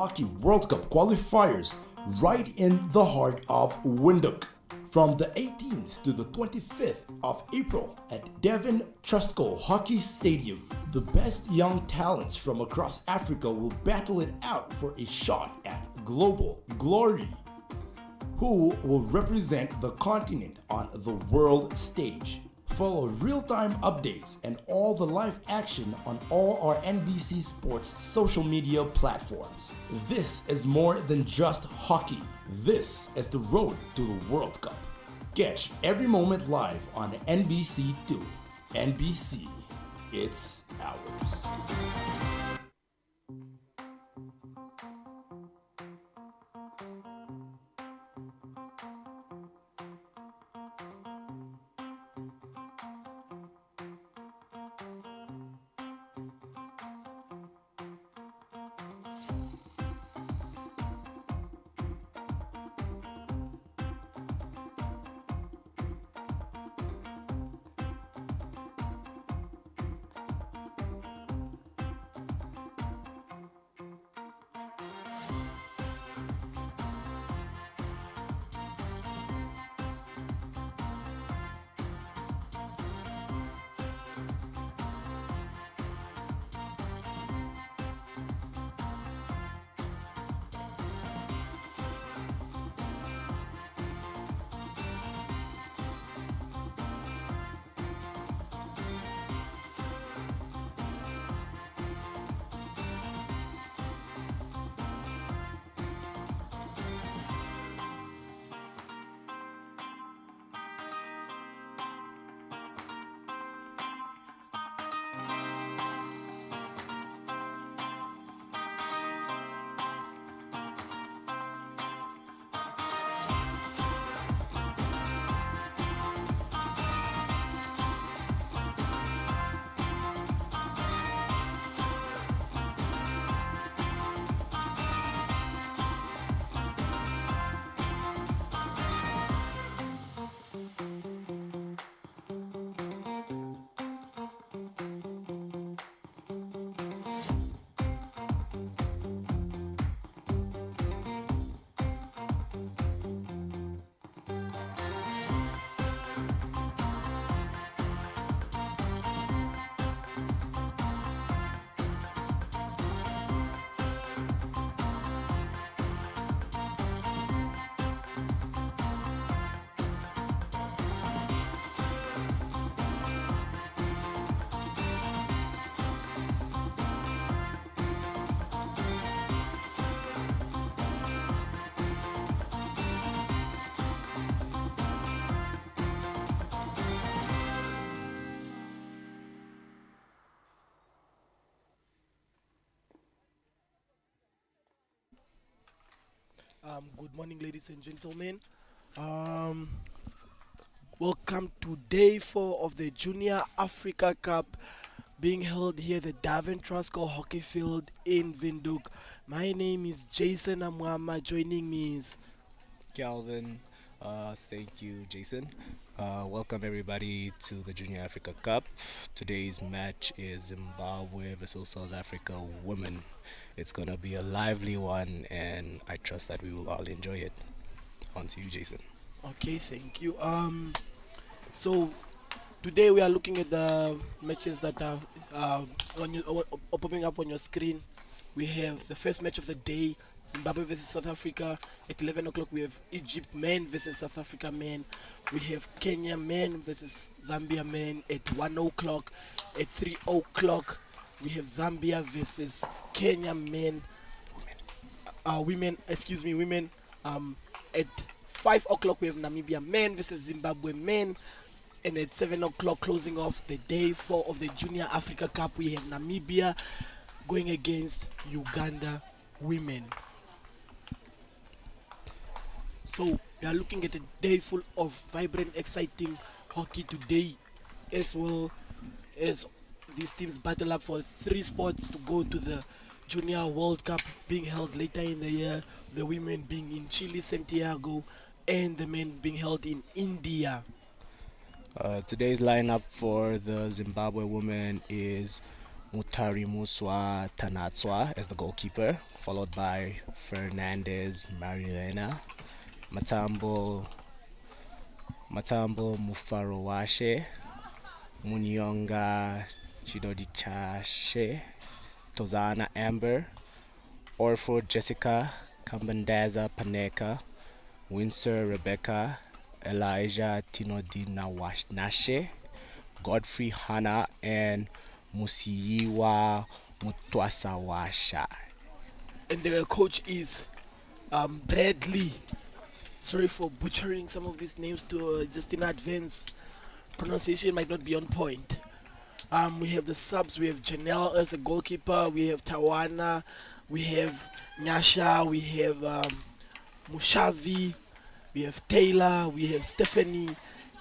Hockey World Cup qualifiers right in the heart of Windhoek. From the 18th to the 25th of April at Devon Trustco Hockey Stadium, the best young talents from across Africa will battle it out for a shot at global glory. Who will represent the continent on the world stage? Follow real-time updates and all the live action on all our NBC Sports social media platforms. This is more than just hockey. This is the road to the World Cup. Catch every moment live on NBC2. NBC, it's ours. Good morning, ladies and gentlemen. Um, Welcome to day 4 of the Junior Africa Cup being held here at the Davin Trusco Hockey Field in Windhoek. My name is Jason Amwama. Joining me is Calvin. Thank you, Jason. Welcome everybody to the Junior Africa Cup. Today's match is Zimbabwe versus South Africa women. It's gonna be a lively one, and I trust that we will all enjoy it. On to you, Jason. okay. Thank you. So today we are looking at the matches that are popping up on your screen. We have the first match of the day, Zimbabwe versus South Africa. At 11 o'clock, we have Egypt men versus South Africa men. We have Kenya men versus Zambia men at 1 o'clock. At 3 o'clock, we have Zambia versus Kenya men. Women. At 5 o'clock, we have Namibia men versus Zimbabwe men. And at 7 o'clock, closing off the day 4 of the Junior Africa Cup, we have Namibia going against Uganda women. So we are looking at a day full of vibrant, exciting hockey today, as well as these teams battle up for 3 spots to go to the Junior World Cup being held later in the year. The women being in Chile, Santiago, and the men being held in India. Today's lineup for the Zimbabwe women is Mutarimuswa Tanatswa as the goalkeeper, followed by Fernandez Marilena, Matambo Mufarowashe, Munyonga Chidodichashe, Tozana Amber, Orford Jessica, Kambandaza Paneka, Windsor Rebecca, Elijah Tinodinawashe, Godfrey Hana, and Musiyiwa Mutwasawasha. And the coach is Bradley. Sorry for butchering some of these names to just in advance. Pronunciation might not be on point. We have the subs. We have Janelle as a goalkeeper. We have Tawana. We have Nyasha. We have Mushavi. We have Taylor. We have Stephanie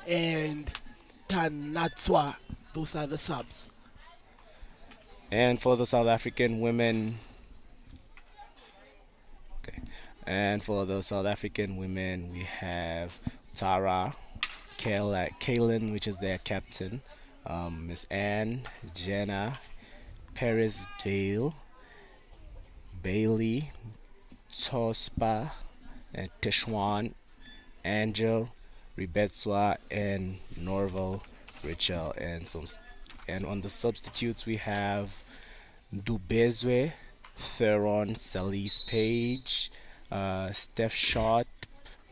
and Tanatswa. Those are the subs. And for the South African women, we have Tara, Kaylin, which is their captain, Miss Anne, Jenna, Paris Gale, Bailey, Tospa, and Tishwan, Angel, Rebetswa, and Norval Richel. And on the substitutes we have Dubezwe, Theron, Salise Page, Steph Shot,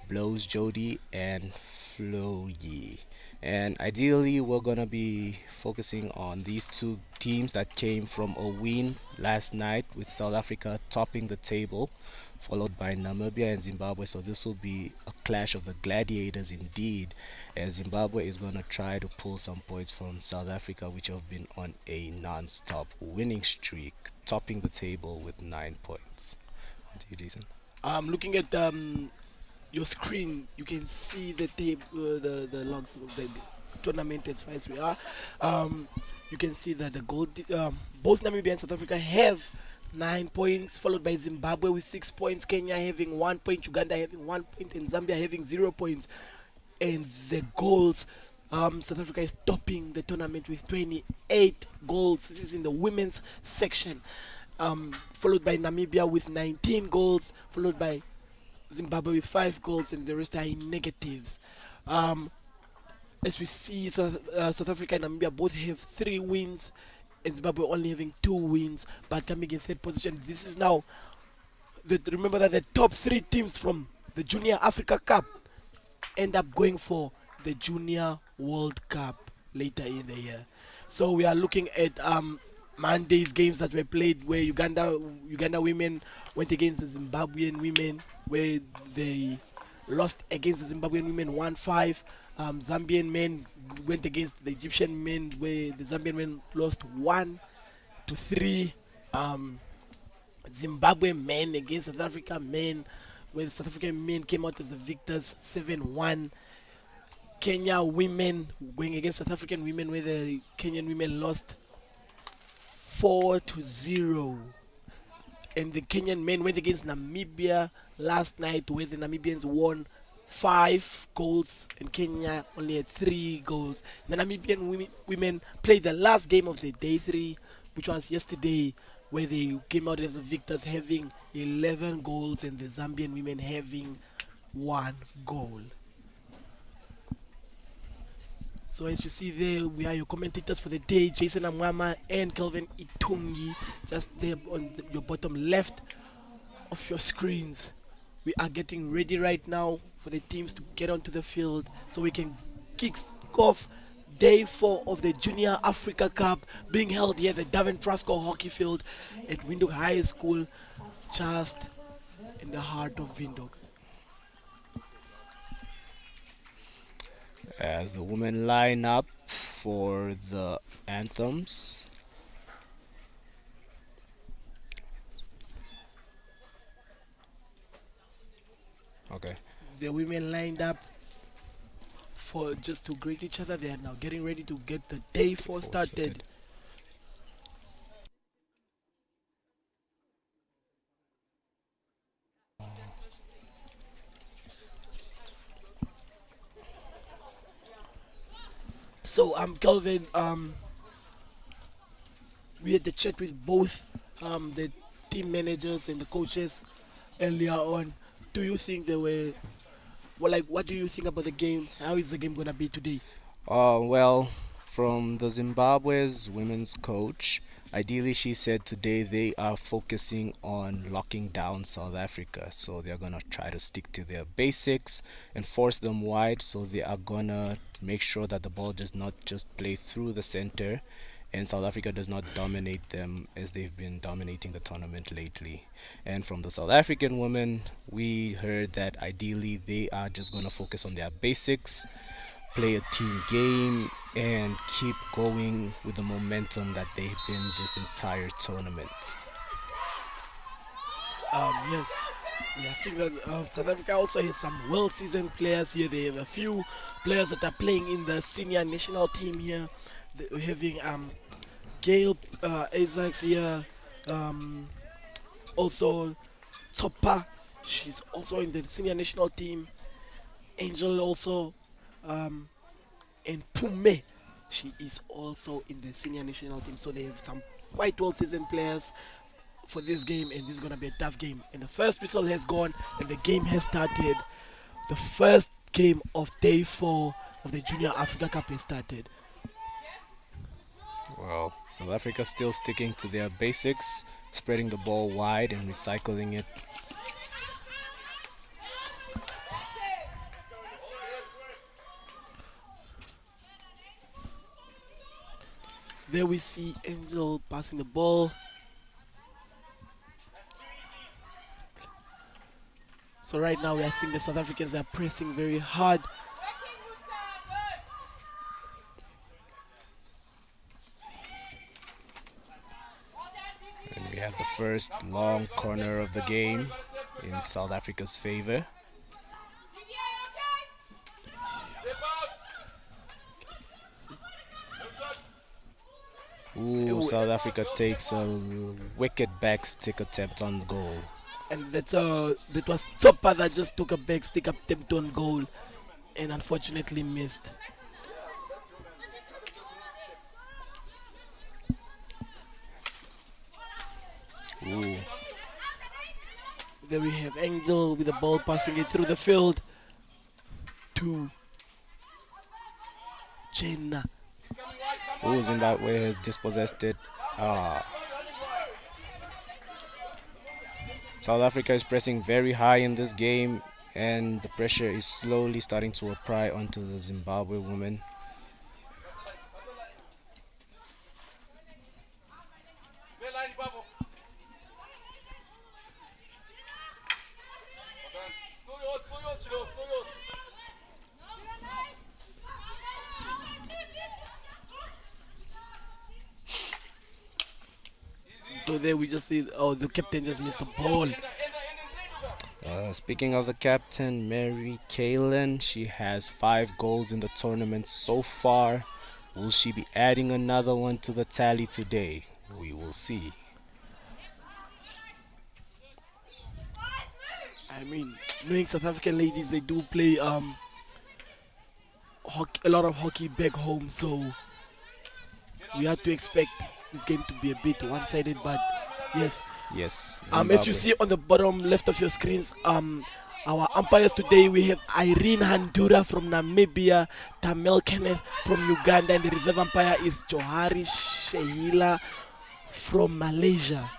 Blows Jody, and Flo Yi. And ideally, we're going to be focusing on these two teams that came from a win last night, with South Africa topping the table, followed by Namibia and Zimbabwe. So this will be a clash of the gladiators indeed, as Zimbabwe is going to try to pull some points from South Africa, which have been on a non-stop winning streak, topping the table with 9 points. On to you, Jason. Looking at your screen, you can see the the logs of the tournament as far as we are. You can see that the both Namibia and South Africa have 9 points, followed by Zimbabwe with 6 points, Kenya having 1 point, Uganda having 1 point, and Zambia having 0 points. And the goals, South Africa is topping the tournament with 28 goals. This is in the women's section. Followed by Namibia with 19 goals, followed by Zimbabwe with 5 goals, and the rest are in negatives. As we see, South Africa and Namibia both have 3 wins, and Zimbabwe only having 2 wins, but coming in 3rd position. This is now, remember that the top 3 teams from the Junior Africa Cup end up going for the Junior World Cup later in the year. So we are looking at Monday's games that were played, where Uganda women went against the Zimbabwean women, where they lost against the Zimbabwean women 1-5. Zambian men went against the Egyptian men, where the Zambian men lost 1-3. Zimbabwe men against South Africa men, where the South African men came out as the victors 7-1. Kenya women going against South African women, where the Kenyan women lost 4-0. And the Kenyan men went against Namibia last night, where the Namibians won 5 goals and Kenya only had 3 goals. The Namibian women played the last game of the day 3, which was yesterday, where they came out as the victors having 11 goals and the Zambian women having 1 goal. So as you see there, we are your commentators for the day, Jason Amwama and Kelvin Itungi, just there on your bottom left of your screens. We are getting ready right now for the teams to get onto the field so we can kick off day 4 of the Junior Africa Cup, being held here at the Davin Truscott Hockey Field at Windhoek High School, just in the heart of Windhoek. As the women line up for the anthems. Okay. The women lined up for just to greet each other. They are now getting ready to get the day 4 started. So Kelvin, we had the chat with both the team managers and the coaches earlier on. Do you think they were, well, like, what do you think about the game? How is the game gonna be today? Well, from the Zimbabwe's women's coach, ideally she said today they are focusing on locking down South Africa. So they're gonna try to stick to their basics and force them wide. So they are gonna make sure that the ball does not just play through the center and South Africa does not dominate them as they've been dominating the tournament lately. And from the South African women, we heard that ideally they are just gonna focus on their basics, play a team game, and keep going with the momentum that they've been this entire tournament. Yes, we are seeing that South Africa also has some well-seasoned players here. They have a few players that are playing in the senior national team here. We're having Gail Isaacs here, also Topa, she's also in the senior national team. Angel also, and Pume, she is also in the senior national team. So they have some quite well-seasoned players for this game, and this is going to be a tough game. And the first whistle has gone, and the game has started. The first game of day 4 of the Junior Africa Cup has started. Well, South Africa still sticking to their basics, spreading the ball wide and recycling it. There we see Angel passing the ball. So right now we are seeing the South Africans are pressing very hard. And we have the first long corner of the game in South Africa's favor. Ooh, South Africa takes a wicked back stick attempt on goal. And that was Topa that just took a back stick attempt on goal and unfortunately missed. Ooh. There we have Angel with the ball passing it through the field to Jenna. Ooh, Zimbabwe has dispossessed it. South Africa is pressing very high in this game, and the pressure is slowly starting to apply onto the Zimbabwe women. So there we just see, the captain just missed the ball. Speaking of the captain, Mary Kalen, she has 5 goals in the tournament so far. Will she be adding another one to the tally today? We will see. I mean, knowing South African ladies, they do play a lot of hockey back home, so we have to expect this game to be a bit one-sided, but yes. Yes. As you see on the bottom left of your screens, our umpires today, we have Irene Handura from Namibia, Tamel Kenneth from Uganda, and the reserve umpire is Johari Shehila from Malaysia.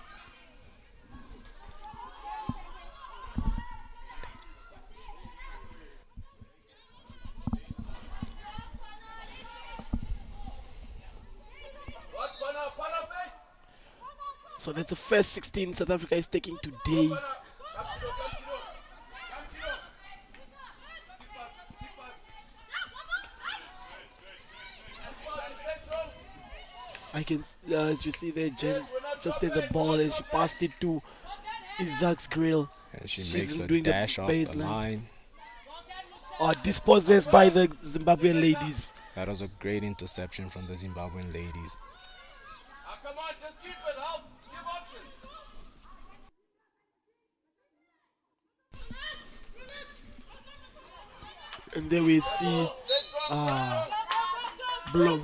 So that's the first 16 South Africa is taking today. I can, as you see there, Jens just did the ball and she passed it to Isaac's grill. And she makes a dash off the line. Dispossessed by the Zimbabwean ladies. That was a great interception from the Zimbabwean ladies. Come on, just keep it. Help. Give options. And there we see blow.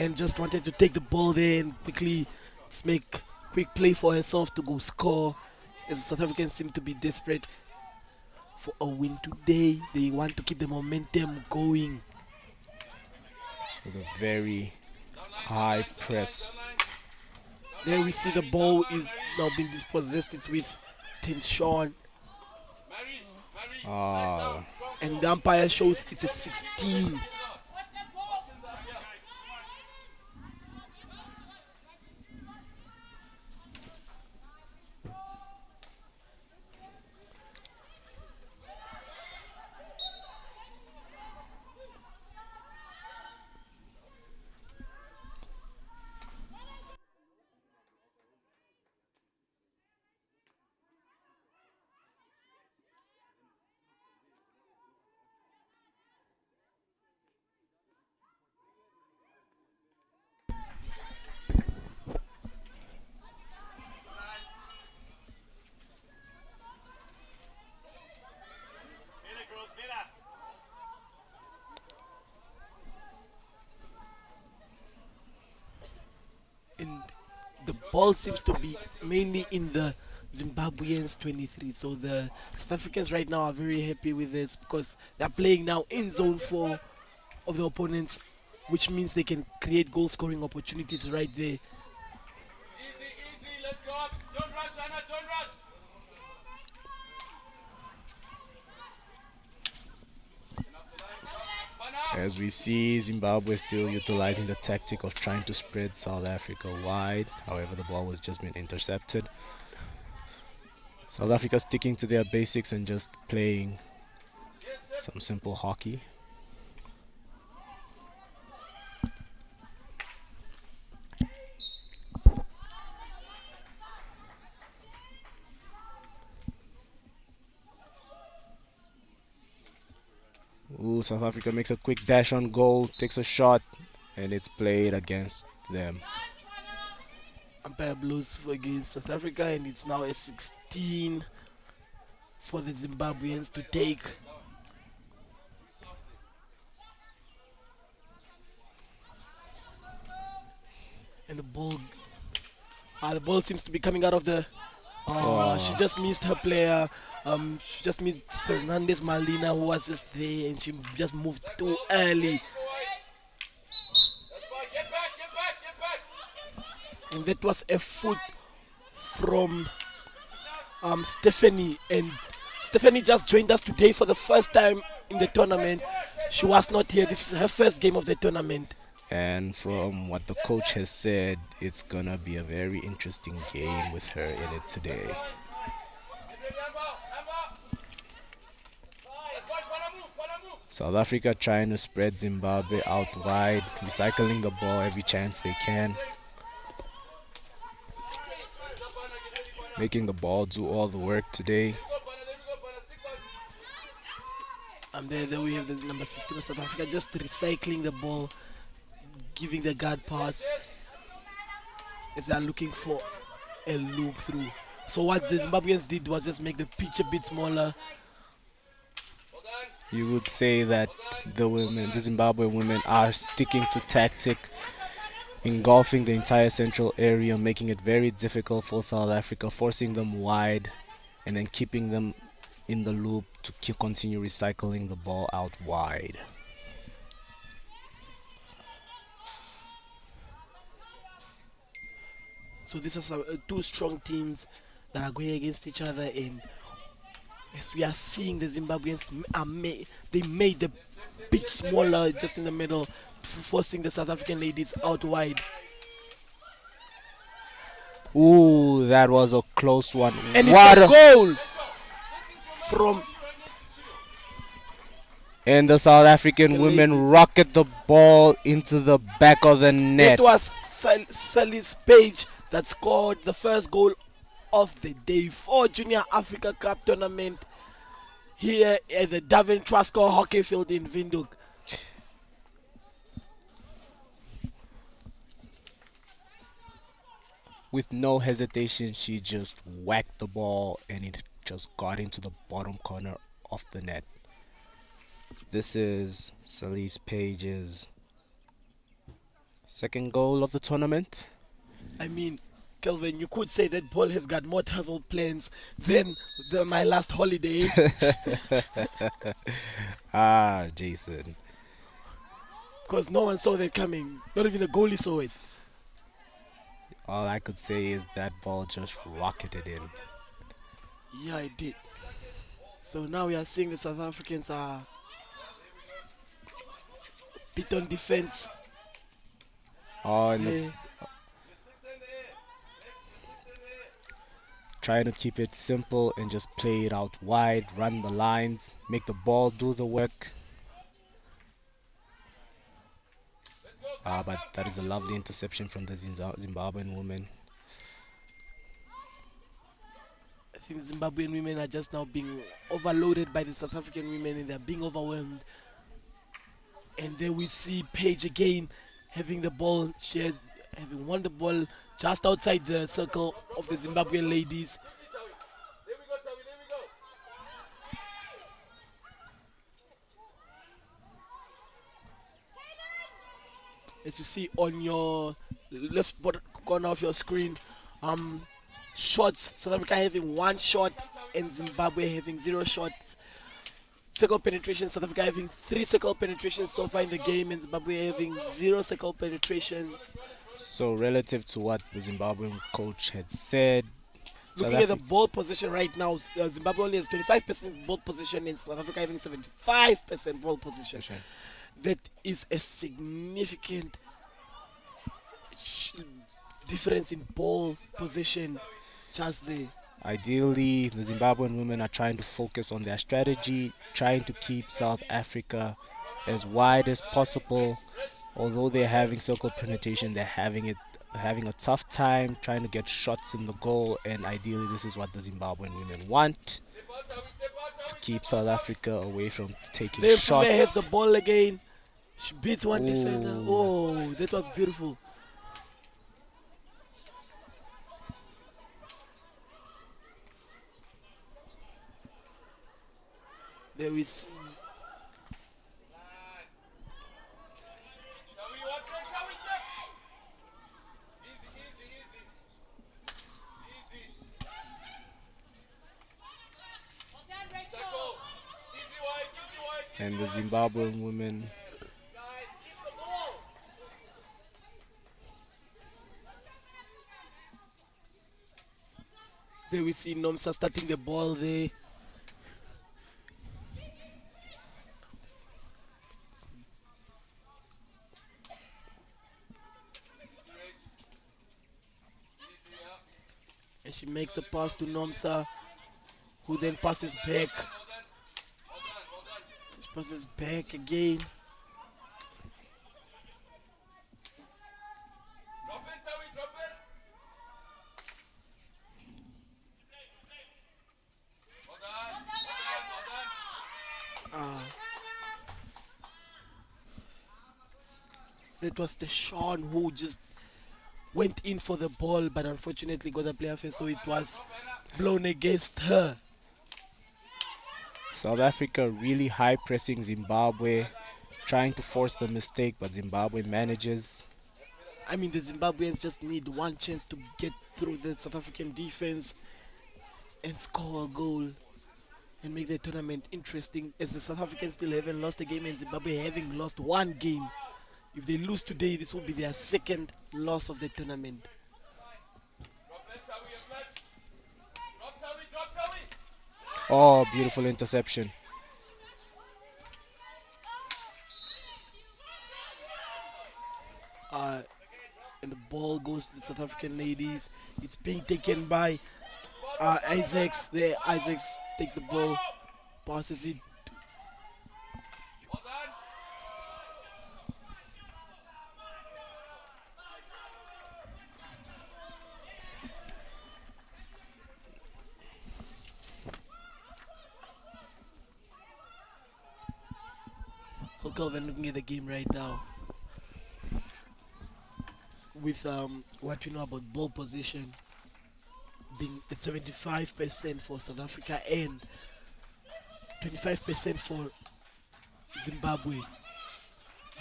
and just wanted to take the ball there and quickly just make quick play for herself to go score. As the South Africans seem to be desperate for a win today. They want to keep the momentum going. With a very high press. There we see the ball is now being dispossessed. It's with Tim Sean. Ah, And the umpire shows it's a 16. And the ball seems to be mainly in the Zimbabweans 23. So the South Africans right now are very happy with this because they're playing now in zone 4 of the opponents, which means they can create goal scoring opportunities right there. Easy, let's go up. Don't rush, Anna, don't rush. as we see Zimbabwe still utilizing the tactic of trying to spread South Africa wide. However, the ball was just been intercepted. South Africa sticking to their basics and just playing some simple hockey. Ooh, South Africa makes a quick dash on goal, takes a shot, and it's played against them. Umpire blows against South Africa, and it's now a 16 for the Zimbabweans to take. And the ball seems to be coming out of the. She just missed her player. She just missed Fernandez Malina, who was just there, and she just moved too early. Get back. And that was a foot from Stephanie. And Stephanie just joined us today for the first time in the tournament. She was not here. This is her first game of the tournament. And from what the coach has said, it's gonna be a very interesting game with her in it today. South Africa trying to spread Zimbabwe out wide, recycling the ball every chance they can, making the ball do all the work today. And there we have the number 16 of South Africa just recycling the ball, giving the guard pass as they are looking for a loop through. So what the Zimbabweans did was just make the pitch a bit smaller. You would say that the Zimbabwe women are sticking to tactic, engulfing the entire central area, making it very difficult for South Africa, forcing them wide and then keeping them in the loop to continue recycling the ball out wide. So these are some, two strong teams that are going against each other, and as we are seeing, the Zimbabweans they made the pitch smaller just in the middle, forcing the South African ladies out wide. Ooh, that was a close one. And what it's a goal from. And the South African women rocket the ball into the back of the net. It was Sally's Page that scored the first goal of the day for Junior Africa Cup tournament here at the Davin Truscott Hockey Field in Windhoek. With no hesitation, she just whacked the ball and it just got into the bottom corner of the net. This is Sally's Page's Second goal of the tournament. I mean, Kelvin, you could say that ball has got more travel plans than my last holiday. Jason. Because no one saw that coming. Not even the goalie saw it. All I could say is that ball just rocketed in. Yeah, it did. So now we are seeing the South Africans are beat on defense. And trying to keep it simple and just play it out wide, run the lines, make the ball do the work. But that is a lovely interception from the Zimbabwean woman. I think the Zimbabwean women are just now being overloaded by the South African women and they're being overwhelmed. And then we see Paige again having the ball. She has having won the ball just outside the circle of the Zimbabwean ladies. There we go, Tawi, there we go. As you see on your left bottom corner of your screen, shots. South Africa having 1 shot and Zimbabwe having 0 shots. Circle penetration, South Africa having 3 circle penetrations so far in the game and Zimbabwe having 0 circle penetration. So relative to what the Zimbabwean coach had said, Looking at the ball position right now, Zimbabwe only has 25% ball position and South Africa having 75% ball position. That is a significant difference in ball position just there. Ideally, the Zimbabwean women are trying to focus on their strategy, trying to keep South Africa as wide as possible. Although they're having circle penetration, they're having a tough time trying to get shots in the goal, and ideally this is what the Zimbabwean women want, to keep South Africa away from taking shots. Mpume has the ball again. She beats one defender. Oh, that was beautiful. There we see. And the Zimbabwean women there we see Nomsa starting the ball there. And she makes a pass to Nomsa, who then passes back. She passes back again. Drop it, Tawi, drop it. Well done, well done. That was the Sean who just went in for the ball, but unfortunately got the player face, so it was blown against her. South Africa really high pressing Zimbabwe, trying to force the mistake, but Zimbabwe manages. I mean, the Zimbabweans just need one chance to get through the South African defense and score a goal and make the tournament interesting, as the South Africans still haven't lost a game and Zimbabwe having lost 1 game. If they lose today, this will be their 2nd loss of the tournament. Drop it, Tawi, a flat. Drop Tawi, drop Tawi. Oh, beautiful interception. And the ball goes to the South African ladies. It's being taken by Isaacs. There, Isaacs takes the ball, passes it. Well done. So Calvin, looking at the game right now, with what we know about ball position being at 75% for South Africa and 25% for Zimbabwe,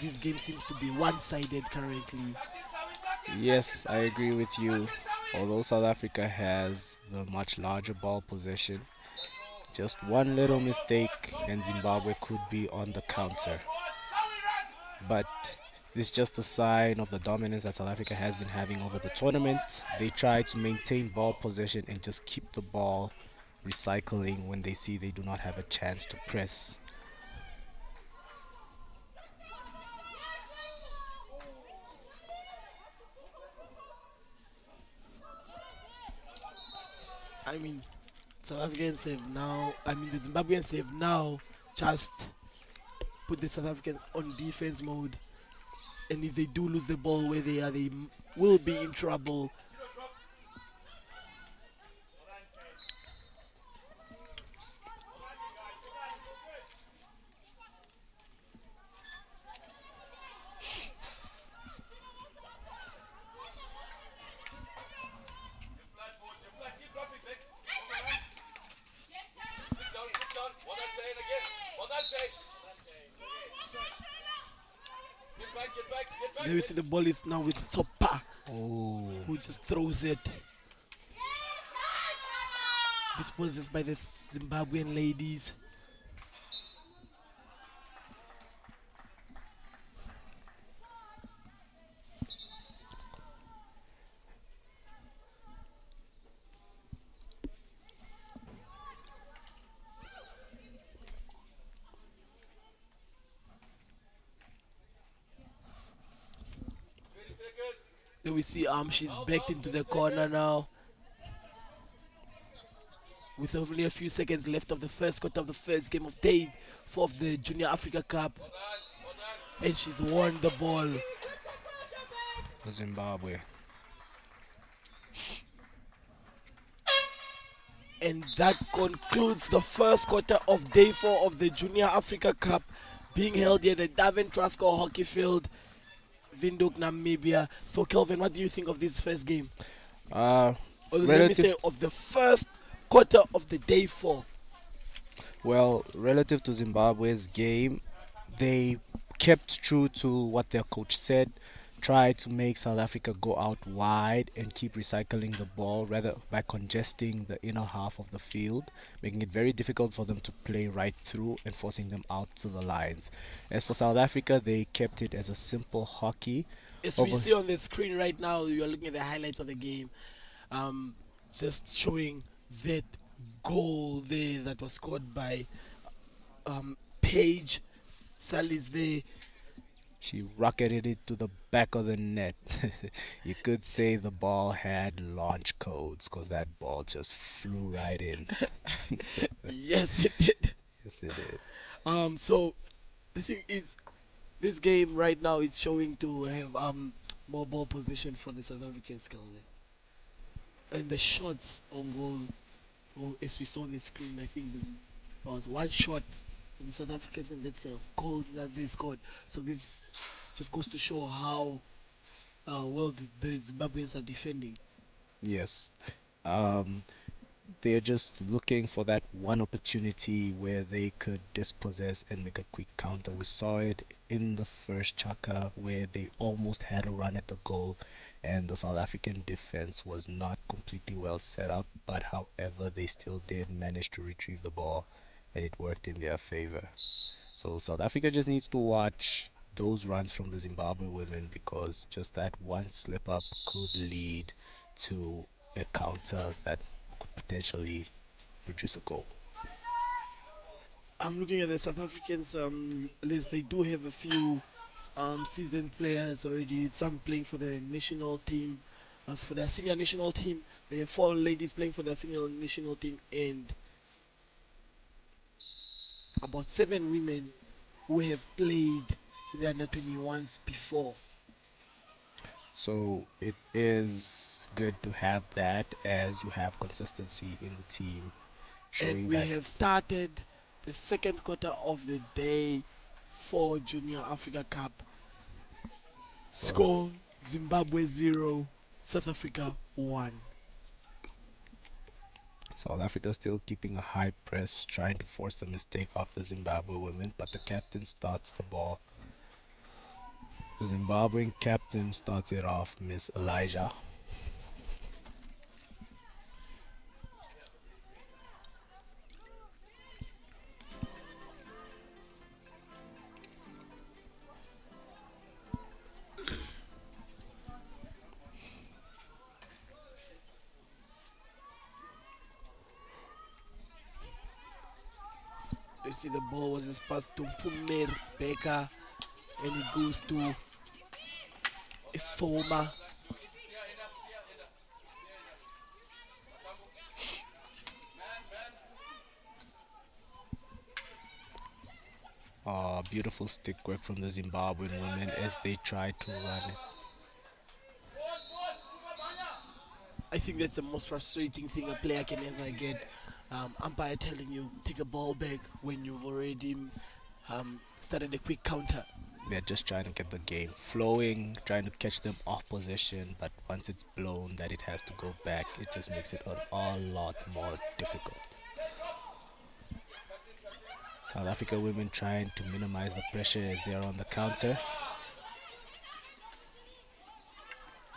this game seems to be one-sided currently. Yes, I agree with you. Although South Africa has the much larger ball possession, just one little mistake and Zimbabwe could be on the counter. But this is just a sign of the dominance that South Africa has been having over the tournament. They try to maintain ball possession and just keep the ball recycling when they see they do not have a chance to press. I mean, the Zimbabweans have now just put the South Africans on defense mode. And if they do lose the ball where they are, will be in trouble. There we see the ball is now with Sopa, Oh, who just throws it. Disposed by the Zimbabwean ladies. Then we see she's backed into the corner now. With only a few seconds left of the first quarter of the first game of day 4 of the Junior Africa Cup. And she's won the ball. Zimbabwe. And that concludes the first quarter of day 4 of the Junior Africa Cup being held here at the Davin Truscott Hockey Field, Windhoek, Namibia. So Kelvin, what do you think of this first game? Or let me say of the first quarter of the day 4. Well, relative to Zimbabwe's game, they kept true to what their coach said, tried to make South Africa go out wide and keep recycling the ball rather by congesting the inner half of the field, making it very difficult for them to play right through and forcing them out to the lines. As for South Africa, they kept it as a simple hockey. As we see on the screen right now, you are looking at the highlights of the game. Just showing that goal there that was scored by Paige. Sally's there. She rocketed it to the back of the net. You could say the ball had launch codes because that ball just flew right in. Yes, it did. Yes, it did. So the thing is, this game right now is showing to have more ball position for the South Africans, Kelvin. And the shots on goal, as we saw on the screen, I think there was one shot from the South Africans and that's a goal that they scored. So this just goes to show how well the Zimbabweans are defending. Yes. Um, they're just looking for that one opportunity where they could dispossess and make a quick counter. We saw it in the first chaka where they almost had a run at the goal and the South African defense was not completely well set up, but however they still did manage to retrieve the ball and it worked in their favor. So South Africa just needs to watch those runs from the Zimbabwe women because just that one slip up could lead to a counter that could potentially produce a goal. I'm looking at the South Africans list. They do have a few seasoned players already. Some playing for the national team, for their senior national team. They have 4 ladies playing for their senior national team, and about 7 women who have played in the under 21s before. So it is good to have that as you have consistency in the team, showing And we that have started the second quarter of the day for Junior Africa Cup. Score Zimbabwe 0, South Africa 1. South Africa still keeping a high press, trying to force the mistake off the Zimbabwe women, but the captain starts the ball. The Zimbabwean captain started off, Miss Elijah. You see the ball was just passed to Fumer Beka and it goes to a former. Beautiful stick work from the Zimbabwean women as they try to run it. I think that's the most frustrating thing a player can ever get. Umpire telling you take the ball back when you've already started a quick counter. They're just trying to get the game flowing, trying to catch them off possession, but once it's blown that it has to go back, it just makes it a lot more difficult. South Africa women trying to minimize the pressure as they are on the counter.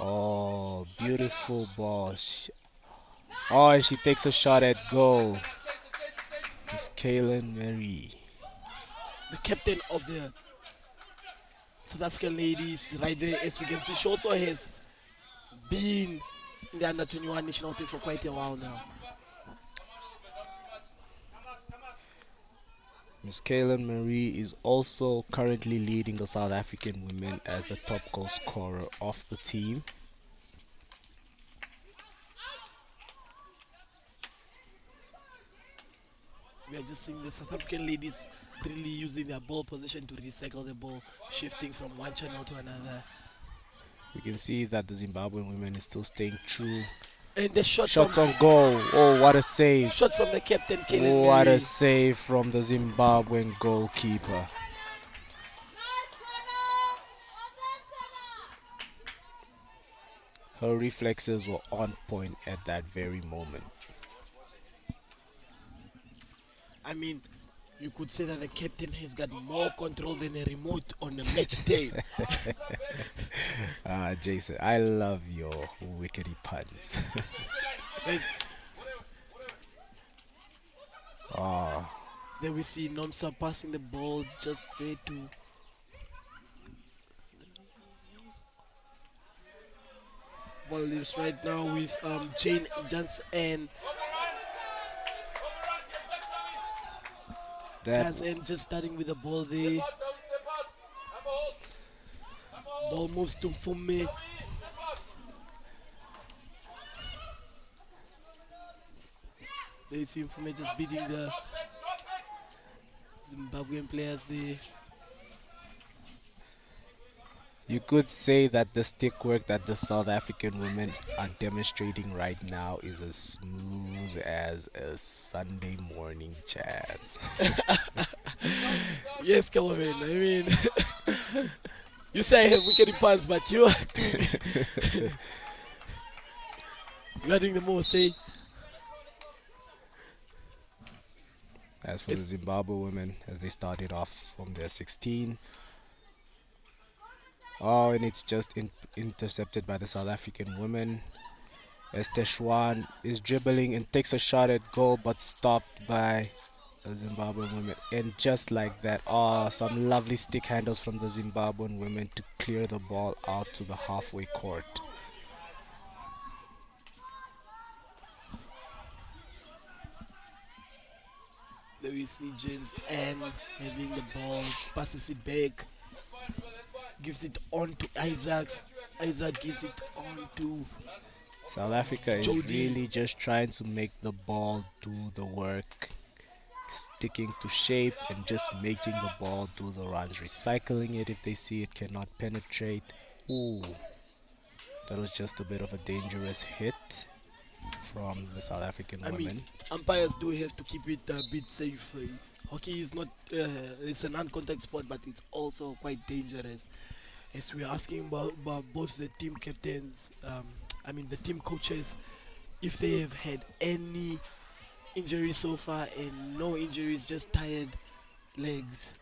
Oh, beautiful ball. Oh, and she takes a shot at goal. Miss Kaylin Mary. The captain of the South African ladies right there, as we can see, she also has been in the under 21 national team for quite a while now. Miss Kaylin Marie is also currently leading the South African women as the top goal scorer of the team. We are just seeing the South African ladies really using their ball position to recycle the ball, shifting from one channel to another. We can see that the Zimbabwean women is still staying true. And the shot on goal. Oh, what a save. Shot from the captain, Kaylin What Mary. a save from the Zimbabwean goalkeeper. Her reflexes were on point at that very moment. I mean, you could say that the captain has got more control than a remote on a match day. Jason, I love your wickedy puns. Then we see Nomsa passing the ball just there to volleys right now with Jane Jansen. Jansen just starting with the ball there. Ball moves to Fume. There you see Fume just beating the Zimbabwean players there. You could say that the stick work that the South African women are demonstrating right now is as smooth as a Sunday morning jazz. Yes, Kelvin. I mean, you say I have wicked puns, but you are doing, you are doing the most, eh? As for the Zimbabwe women, as they started off from their 16. Oh, and it's just intercepted by the South African women. Esther Schwan is dribbling and takes a shot at goal, but stopped by the Zimbabwean women. And just like that, some lovely stick handles from the Zimbabwean women to clear the ball out to the halfway court. There we see James and having the ball, passes it back, gives it on to Isaacs. Isaac gives it on to South Africa is Jody. really just trying to make the ball do the work, sticking to shape and just making the ball do the runs, recycling it if they see it cannot penetrate. Ooh, that was just a bit of a dangerous hit from the South African I women. mean, umpires do have to keep it a bit safe. Hockey is not, it's a non-contact sport, but it's also quite dangerous. As we are asking about both the team captains, the team coaches, if they have had any injuries so far, and no injuries, just tired legs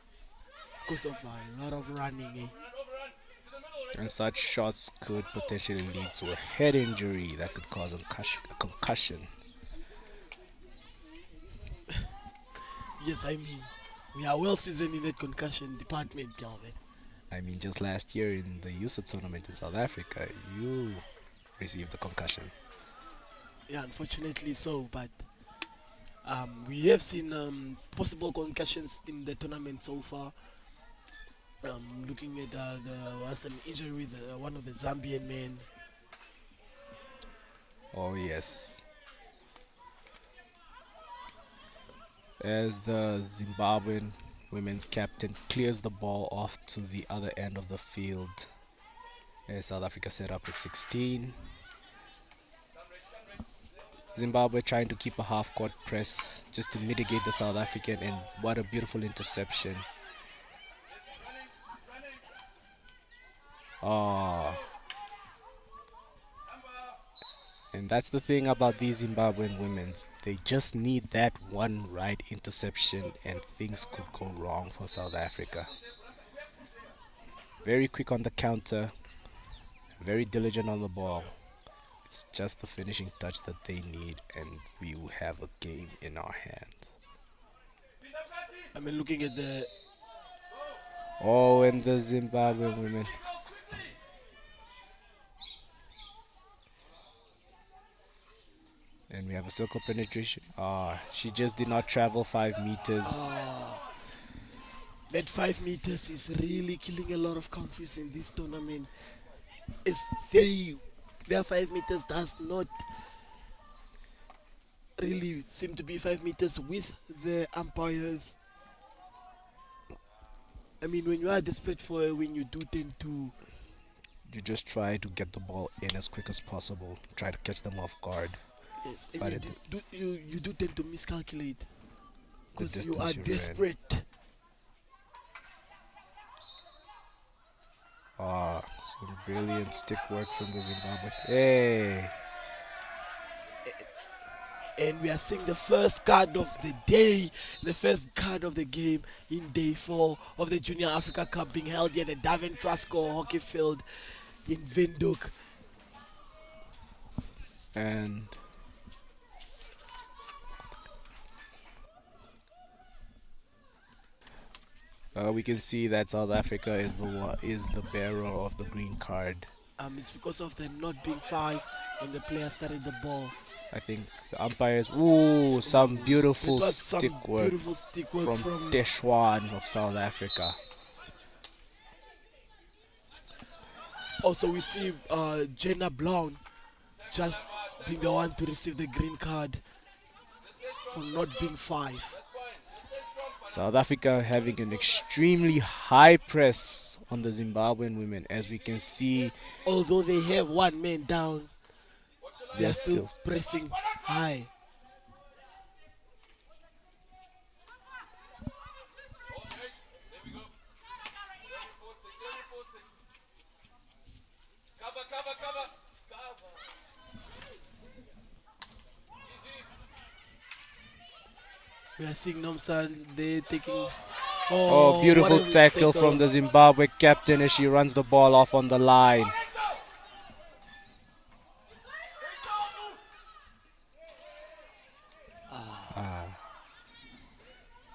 because of a lot of running. And such shots could potentially lead to a head injury that could cause a concussion. Yes, I mean, we are well seasoned in that concussion department, Calvin. I mean, just last year in the USA tournament in South Africa, you received a concussion. Yeah, unfortunately so, but we have seen possible concussions in the tournament so far. Looking at there was an injury with one of the Zambian men. Oh, yes. As the Zimbabwean women's captain clears the ball off to the other end of the field, as South Africa set up a 16. Zimbabwe trying to keep a half-court press just to mitigate the South African, and what a beautiful interception. Oh. And that's the thing about these Zimbabwean women. They just need that one right interception and things could go wrong for South Africa. Very quick on the counter, very diligent on the ball. It's just the finishing touch that they need, and we will have a game in our hands. I mean, looking at the... Oh, and the Zimbabwean women. And we have a circle penetration. She just did not travel 5 meters. That 5 meters is really killing a lot of countries in this tournament. It's their 5 meters does not really seem to be 5 meters with the umpires. I mean, when you are desperate for a win, you do tend to... You just try to get the ball in as quick as possible. Try to catch them off guard. Yes, But and you do tend to miscalculate because you are distance you ran. desperate. Some brilliant stick work from the Zimbabwe. Hey! And we are seeing the first card of the day, the first card of the game in day 4 of the Junior Africa Cup being held here at the Davin Trasco Hockey Field in Windhoek. And we can see that South Africa is the bearer of the green card. It's because of them not being 5 when the player started the ball. I think the umpires. Ooh, some beautiful It was some stick work beautiful stick work from Deshwan of South Africa. Also, we see Jenna Brown just being the one to receive the green card for not being 5. South Africa having an extremely high press on the Zimbabwean women, as we can see. Although they have one man down, they They're are still pressing high. Okay, there we go. Cover, cover, cover. Cover. Easy. We are seeing Nomsan, they taking... Oh, beautiful what a tackle from the Zimbabwe captain as she runs the ball off on the line.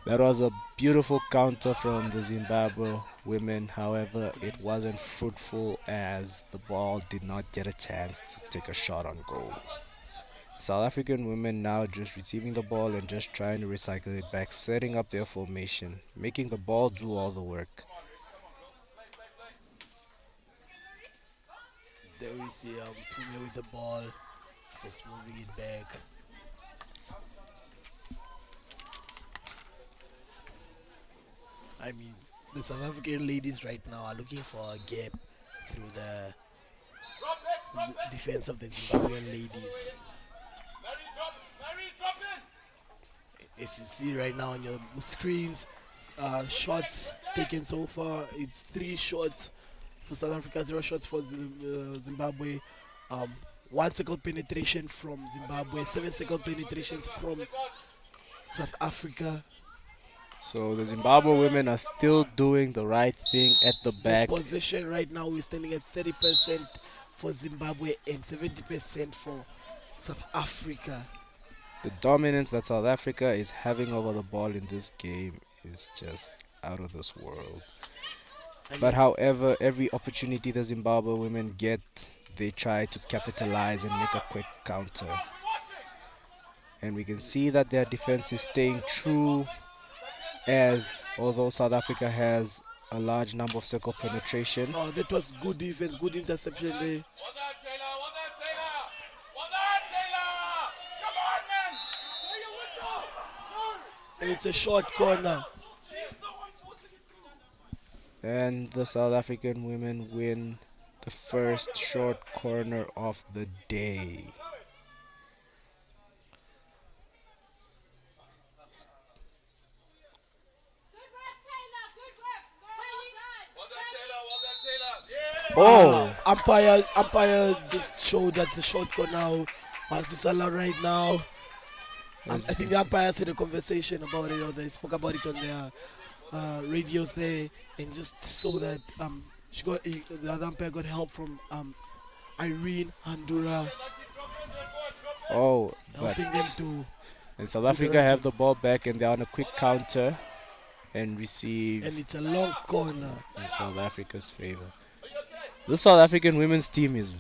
That was a beautiful counter from the Zimbabwe women. However, it wasn't fruitful as the ball did not get a chance to take a shot on goal. South African women now just receiving the ball and just trying to recycle it back, setting up their formation, making the ball do all the work. There we see Pume with the ball, just moving it back. I mean, the South African ladies right now are looking for a gap through the defense of the Zimbabwean ladies. Mary, drop in. As you see right now on your screens, shots taken so far, it's 3 shots for South Africa, 0 shots for Zimbabwe. 1 circle penetration from Zimbabwe, 7 circle penetrations from South Africa. So the Zimbabwe women are still doing the right thing at the The back. possession right now is standing at 30% for Zimbabwe and 70% for South Africa. The dominance that South Africa is having over the ball in this game is just out of this world. I But mean, however, every opportunity the Zimbabwe women get, they try to capitalize and make a quick counter. And we can see that their defense is staying true, as although South Africa has a large number of circle penetration. oh, that was good defense, good interception there. Well done, Taylor. Well done, Taylor. Well done, Taylor. Come on, man. Play your whistle. And it's a short corner. She's the one forcing it through. And the South African women win the first short corner of the day. Well done, Taylor. Well done, Taylor. Yeah. Umpire just showed that the short corner was disallowed right now. I think the umpires had a conversation about it, or they spoke about it on their radios there, and just so that the other umpire got help from Irene Handura, Oh, but helping them to. and South Africa have the ball back and they're on a quick counter and receive And it's a long corner. in South Africa's favor. The South African women's team is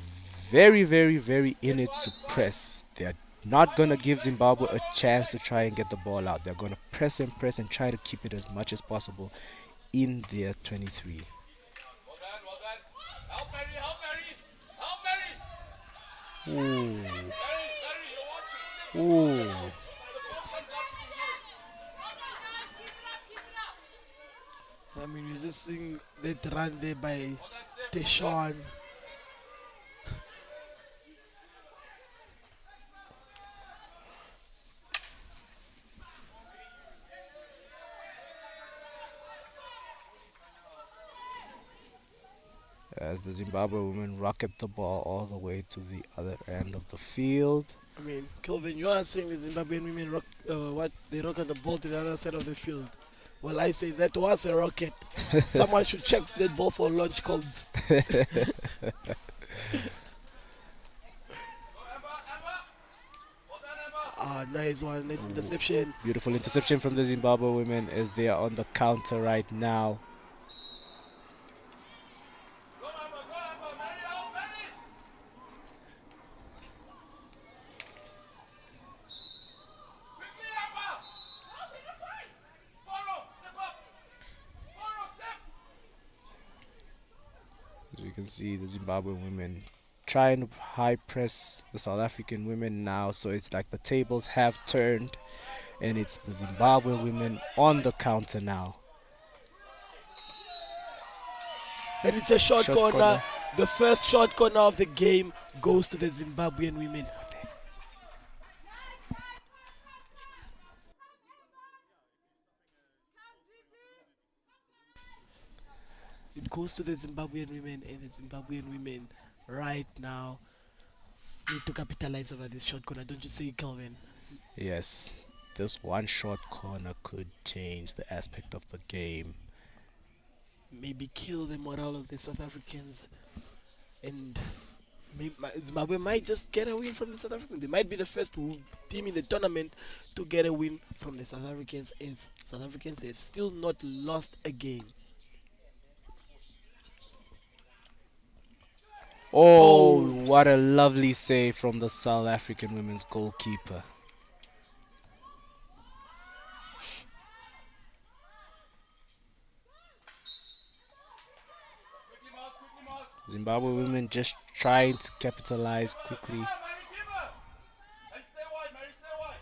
very, very, very in it to press. They're not going to give Zimbabwe a chance to try and get the ball out. They're going to press and try to keep it as much as possible in their 23. Well done, well done. Help Mary, help Mary. Help Mary. Ooh. Mary, you're watching. Step Ooh. the ball comes out, you can do it. I mean, you're just seeing that run there by Deshaun. As the Zimbabwe women rocket the ball all the way to the other end of the field. I mean, Kelvin, you are saying the Zimbabwean women they rocket the ball to the other side of the field. Well, I say that was a rocket. Someone should check that ball for launch codes. Go, Emma, Emma. Well done, Emma. Nice one, nice interception. Beautiful interception from the Zimbabwe women as they are on the counter right now. Go, Emma, Mary, help Mary. Quickly, Emma. Follow, step up. Follow, step. As you can see, the Zimbabwe women trying to high press the South African women now, so it's like the tables have turned and it's the Zimbabwe women on the counter now. And it's a short Short corner. corner. The first short corner of the game goes to the Zimbabwean women. It goes to the Zimbabwean women, and the Zimbabwean women right now need to capitalize over this short corner. Don't you say, Calvin? Yes, this one short corner could change the aspect of the game. Maybe kill the morale of the South Africans, and Zimbabwe might just get a win from the South Africans. They might be the first team in the tournament to get a win from the South Africans, and South Africans have still not lost a game. Oh, what a lovely save from the South African women's goalkeeper. Quickly, Mouse. Zimbabwe women just trying to capitalize quickly. Mary, keep her. And stay wide, Mary, stay wide.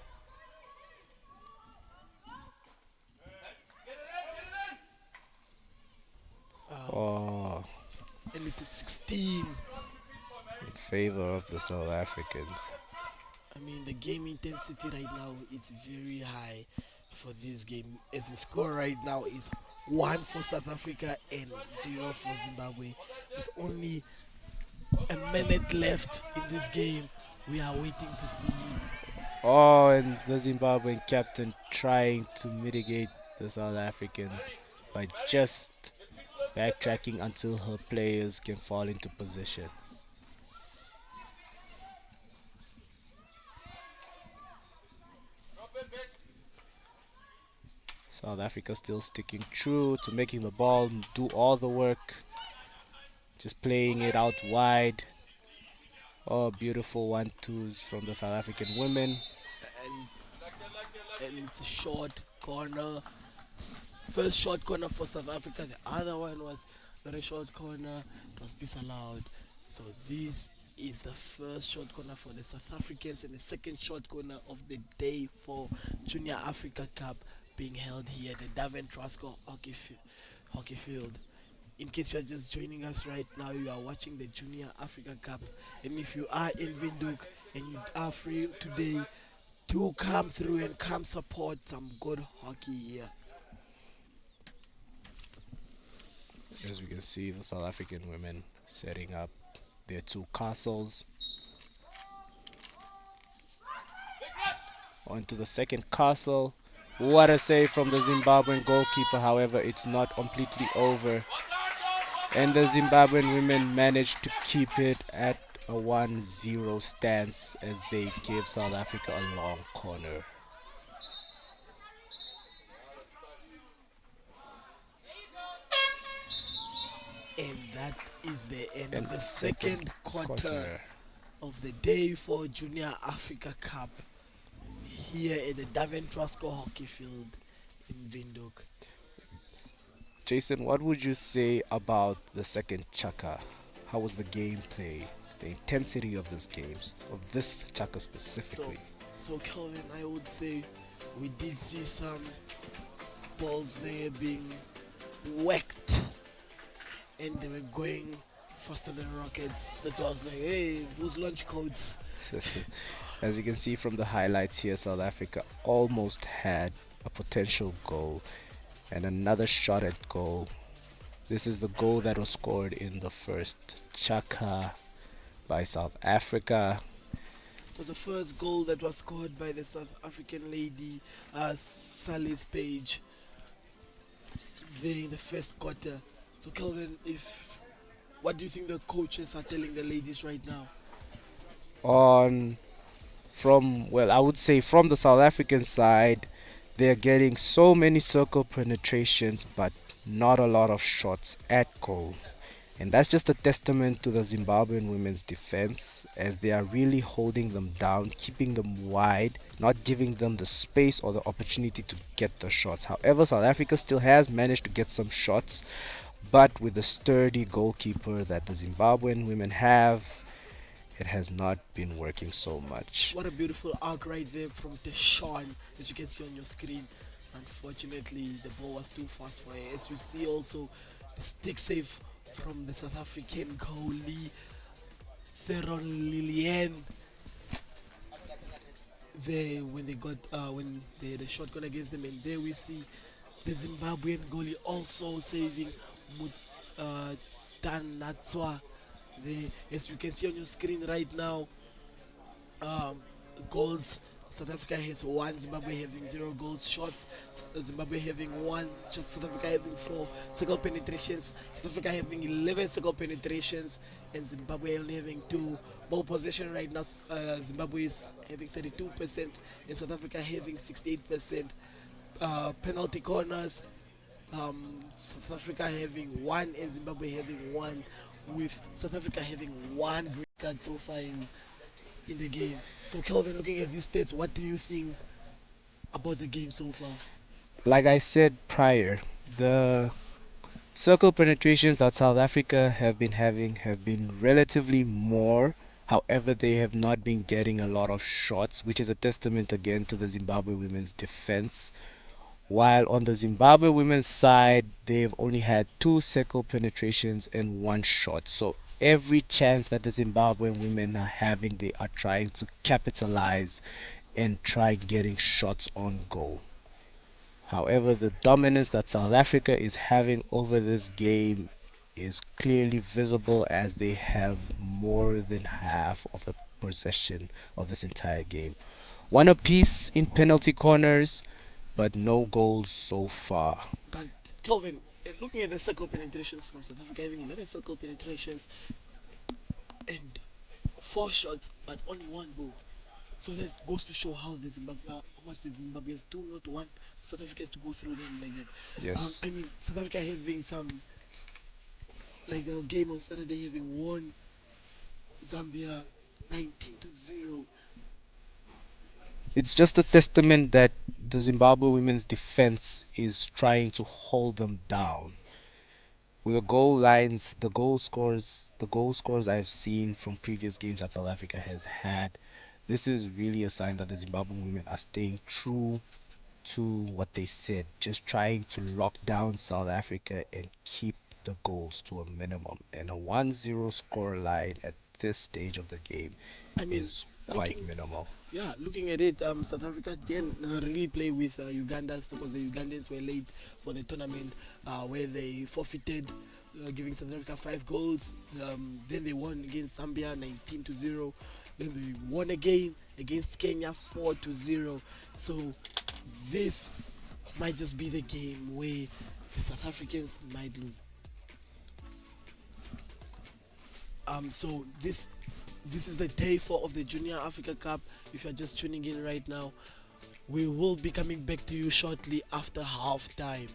Get it in. Oh, And it's a 16. in favor of the South Africans. I mean, the game intensity right now is very high for this game, as the score right now is 1 for South Africa and 0 for Zimbabwe. With only a minute left in this game, we are waiting to see. Oh, and the Zimbabwean captain trying to mitigate the South Africans by just backtracking until her players can fall into position. South Africa still sticking true to making the ball do all the work, just playing it out wide. Oh, beautiful one-twos from the South African women. and and it's a short corner. First short corner for South Africa. The other one was not a short corner. It was disallowed. So this is the first short corner for the South Africans and the second short corner of the day for Junior Africa Cup being held here at the Davin Trasco hockey field. In case you are just joining us right now, you are watching the Junior Africa Cup. And if you are in Windhoek and you are free today, do come through and come support some good hockey here. As we can see, the South African women setting up their two castles. On to the second castle. What a save from the Zimbabwean goalkeeper. However, it's not completely over. And the Zimbabwean women managed to keep it at a 1-0 stance as they gave South Africa a long corner. And that is the end And of the second quarter of the day for Junior Africa Cup here at the Davin Trasco hockey field in Windhoek. Jason, what would you say about the second chaka? How was the gameplay, the intensity of this game, of this chaka specifically? So Kelvin, I would say we did see some balls there being whacked and they were going faster than rockets. That's why I was like, hey, those launch codes. As you can see from the highlights here, South Africa almost had a potential goal and another shot at goal. This is the goal that was scored in the first chaka by South Africa. It was the first goal that was scored by the South African lady, Sally's Page, there in the first quarter. So Kelvin, what do you think the coaches are telling the ladies right now? I would say from the South African side, they're getting so many circle penetrations, but not a lot of shots at goal. And that's just a testament to the Zimbabwean women's defense, as they are really holding them down, keeping them wide, not giving them the space or the opportunity to get the shots. However, South Africa still has managed to get some shots, but with the sturdy goalkeeper that the Zimbabwean women have, it has not been working so much. What a beautiful arc right there from Deshawn, as you can see on your screen. Unfortunately, the ball was too fast for her. As you see also, the stick save from the South African goalie, Theron Lillian. There, when they had a shot gun against them, and there we see the Zimbabwean goalie also saving Dan Natswa. There, as you can see on your screen right now, goals. South Africa has 1, Zimbabwe having 0 goals. Shots, Zimbabwe having 1, shots, South Africa having 4. Circle penetrations, South Africa having 11 circle penetrations, and Zimbabwe only having 2. Ball possession right now, Zimbabwe is having 32%, and South Africa having 68%. Penalty corners, South Africa having 1 and Zimbabwe having 1, with South Africa having 1 green card so far in the game. So Kelvin, looking at these stats, what do you think about the game so far? Like I said prior, the circle penetrations that South Africa have been having have been relatively more. However, they have not been getting a lot of shots, which is a testament again to the Zimbabwe women's defense. While on the Zimbabwe women's side, they've only had 2 circle penetrations and 1 shot. So every chance that the Zimbabwean women are having, they are trying to capitalize and try getting shots on goal. However, the dominance that South Africa is having over this game is clearly visible, as they have more than half of the possession of this entire game. One apiece in penalty corners, but no goals so far. But Kelvin, looking at the circle penetrations from South Africa, having 11 circle penetrations and 4 shots, but only 1 goal. So that goes to show how the Zimbabwe, how much the Zimbabweans do not want South Africans to go through them like that. Yes. I mean, South Africa having some, like the game on Saturday, having won Zambia 19-0. It's just a testament that the Zimbabwe women's defense is trying to hold them down. With the goal lines, the goal scores I've seen from previous games that South Africa has had, this is really a sign that the Zimbabwean women are staying true to what they said, just trying to lock down South Africa and keep the goals to a minimum. And a 1-0 score line at this stage of the game I mean, is quite looking, minimal. yeah, looking at it, South Africa didn't really play with Uganda because the Ugandans were late for the tournament where they forfeited, giving South Africa 5 goals. Then they won against Zambia 19-0. Then they won again against Kenya 4-0. So this might just be the game where the South Africans might lose. So this is the day 4 of the Junior Africa Cup. If you're just tuning in right now, we will be coming back to you shortly after half time.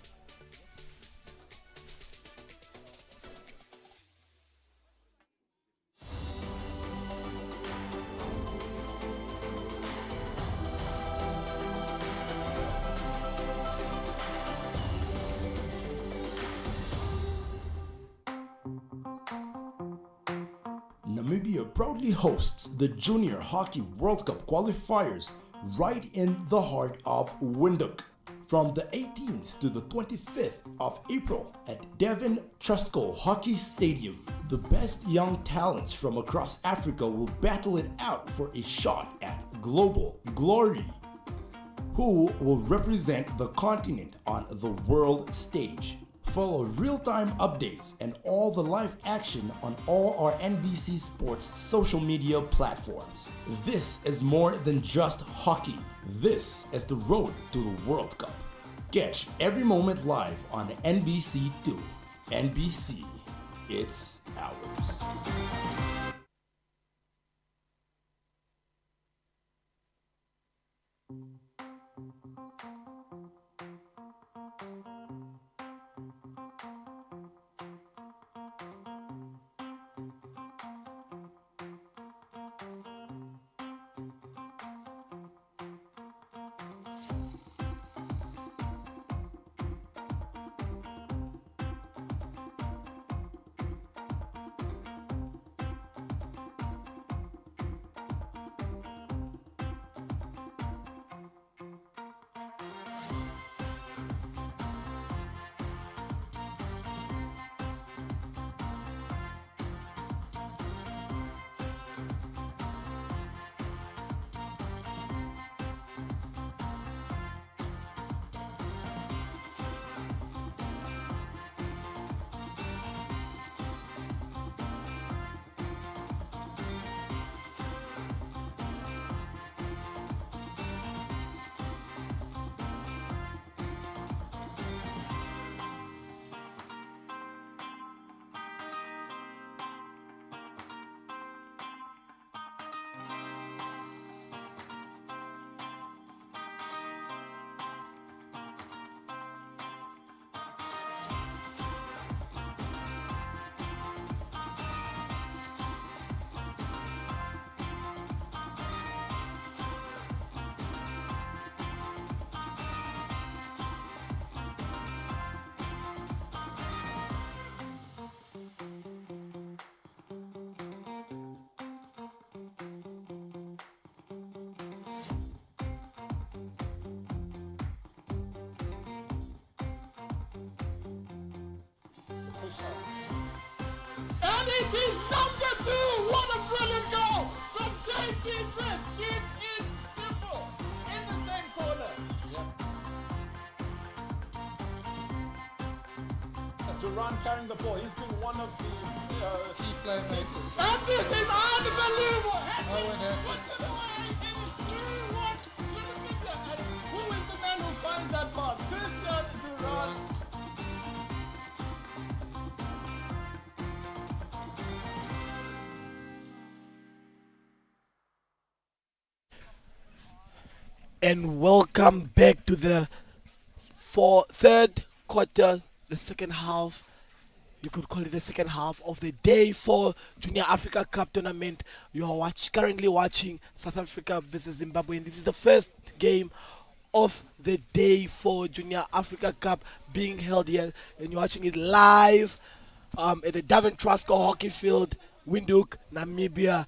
Namibia proudly hosts the Junior Hockey World Cup qualifiers right in the heart of Windhoek from the 18th to the 25th of April at Devon Trustco Hockey Stadium. The best young talents from across Africa will battle it out for a shot at global glory. Who will represent the continent on the world stage? Follow real-time updates and all the live action on all our NBC Sports social media platforms. This is more than just hockey. This is the road to the World Cup. Catch every moment live on NBC2. NBC, it's ours. And it is number 2. What a brilliant goal from JP Prince. Keep it simple. In the same corner. Duran carrying the ball. He's been one of the Key playmakers. And this is unbelievable. Owen Hudson. Puts it away. It is 2-1 to the finger. And who is the man who finds that And welcome back to the third quarter, the second half. You could call it the second half of the day for Junior Africa Cup tournament. You are currently watching South Africa versus Zimbabwe, and this is the first game of the day for Junior Africa Cup being held here, and you're watching it live at the Davin Truscott Hockey Field, Windhoek, Namibia.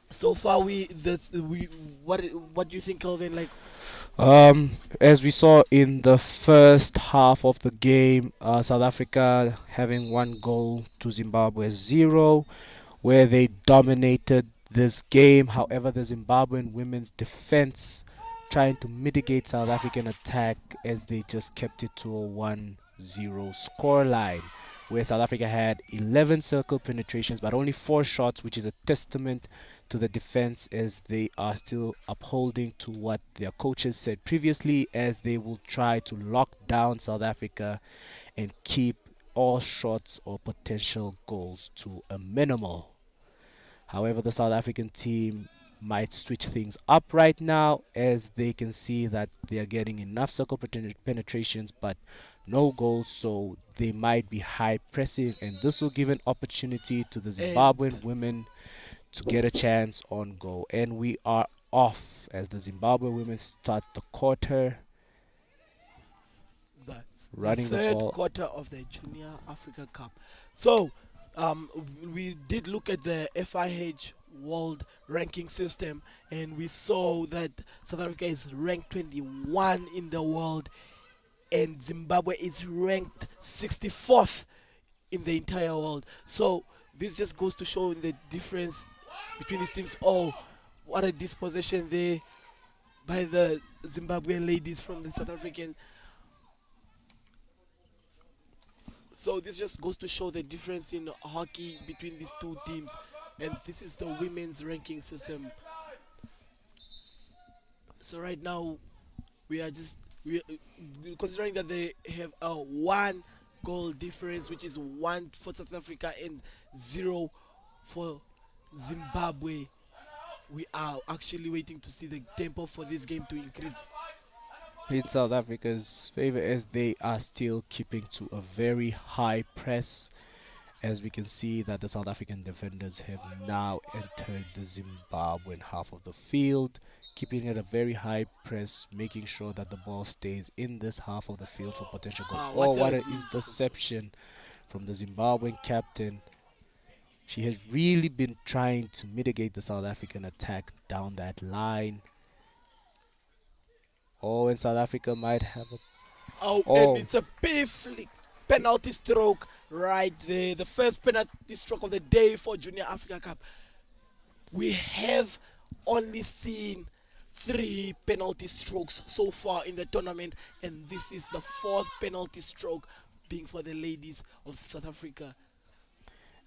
So far, what do you think, Kelvin? Like, As we saw in the first half of the game, South Africa having 1 goal to Zimbabwe 0, where they dominated this game. However, the Zimbabwean women's defense trying to mitigate South African attack as they just kept it to a 1-0 scoreline, where South Africa had 11 circle penetrations but only 4 shots, which is a testament to the defense as they are still upholding to what their coaches said previously, as they will try to lock down South Africa and keep all shots or potential goals to a minimal. However, the South African team might switch things up right now as they can see that they are getting enough circle penetrations but no goals, so they might be high pressing, and this will give an opportunity to the Zimbabwean women to get a chance on goal. And we are off as the Zimbabwe women start the quarter. that's Running the the third ball. quarter of the Junior Africa Cup. So, we did look at the FIH World Ranking System, and we saw that South Africa is ranked 21 in the world, and Zimbabwe is ranked 64th in the entire world. So this just goes to show the difference between these teams. Oh, what a dispossession there by the Zimbabwean ladies from the South African. So this just goes to show the difference in hockey between these two teams, and this is the women's ranking system. So right now we are considering that they have a 1 goal difference, which is 1 for South Africa and 0 for Zimbabwe. We are actually waiting to see the tempo for this game to increase. In South Africa's favor as they are still keeping to a very high press, as we can see that the South African defenders have now entered the Zimbabwean half of the field, keeping it a very high press, making sure that the ball stays in this half of the field for potential goals. What an interception from the Zimbabwean captain. She has really been trying to mitigate the South African attack down that line. And South Africa might have a... And it's a perfect penalty stroke right there. The first penalty stroke of the day for Junior Africa Cup. We have only seen 3 penalty strokes so far in the tournament, and this is the 4th penalty stroke being for the ladies of South Africa.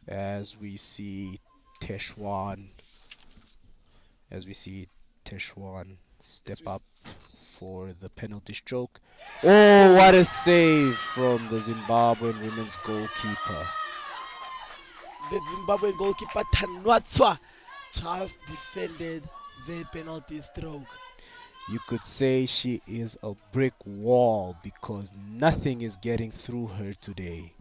As we see Teshwan step up for the penalty stroke. What a save from the Zimbabwean women's goalkeeper. The Zimbabwean goalkeeper Tanwatswa just defended the penalty stroke. You could say she is a brick wall because nothing is getting through her today.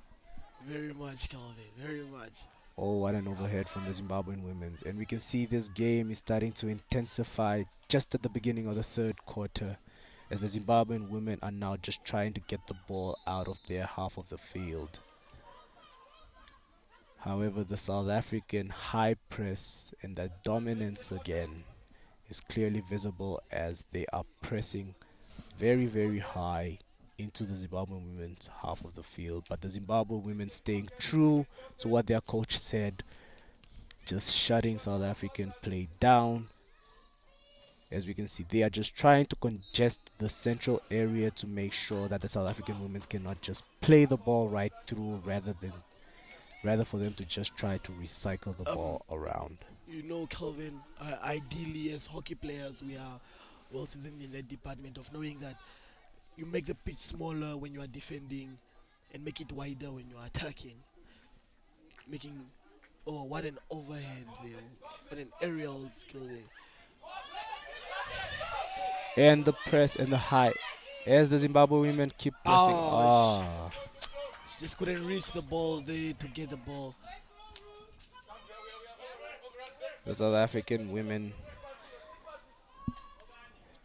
Very much, Calvin, very much. What an overhead from the Zimbabwean women's. And we can see this game is starting to intensify just at the beginning of the third quarter, as the Zimbabwean women are now just trying to get the ball out of their half of the field. However, the South African high press and that dominance again is clearly visible as they are pressing very, very high into the Zimbabwean women's half of the field. But the Zimbabwe women staying true to what their coach said, just shutting South African play down. As we can see, they are just trying to congest the central area to make sure that the South African women cannot just play the ball right through, rather for them to just try to recycle the ball around. You know, Kelvin, ideally as hockey players, we are well seasoned in that department of knowing that you make the pitch smaller when you are defending and make it wider when you are attacking. What an overhead there. What an aerial skill there. And the press and the high. As the Zimbabwe women keep pressing. Oh, Ah. she just couldn't reach the ball there to get the ball. The South African women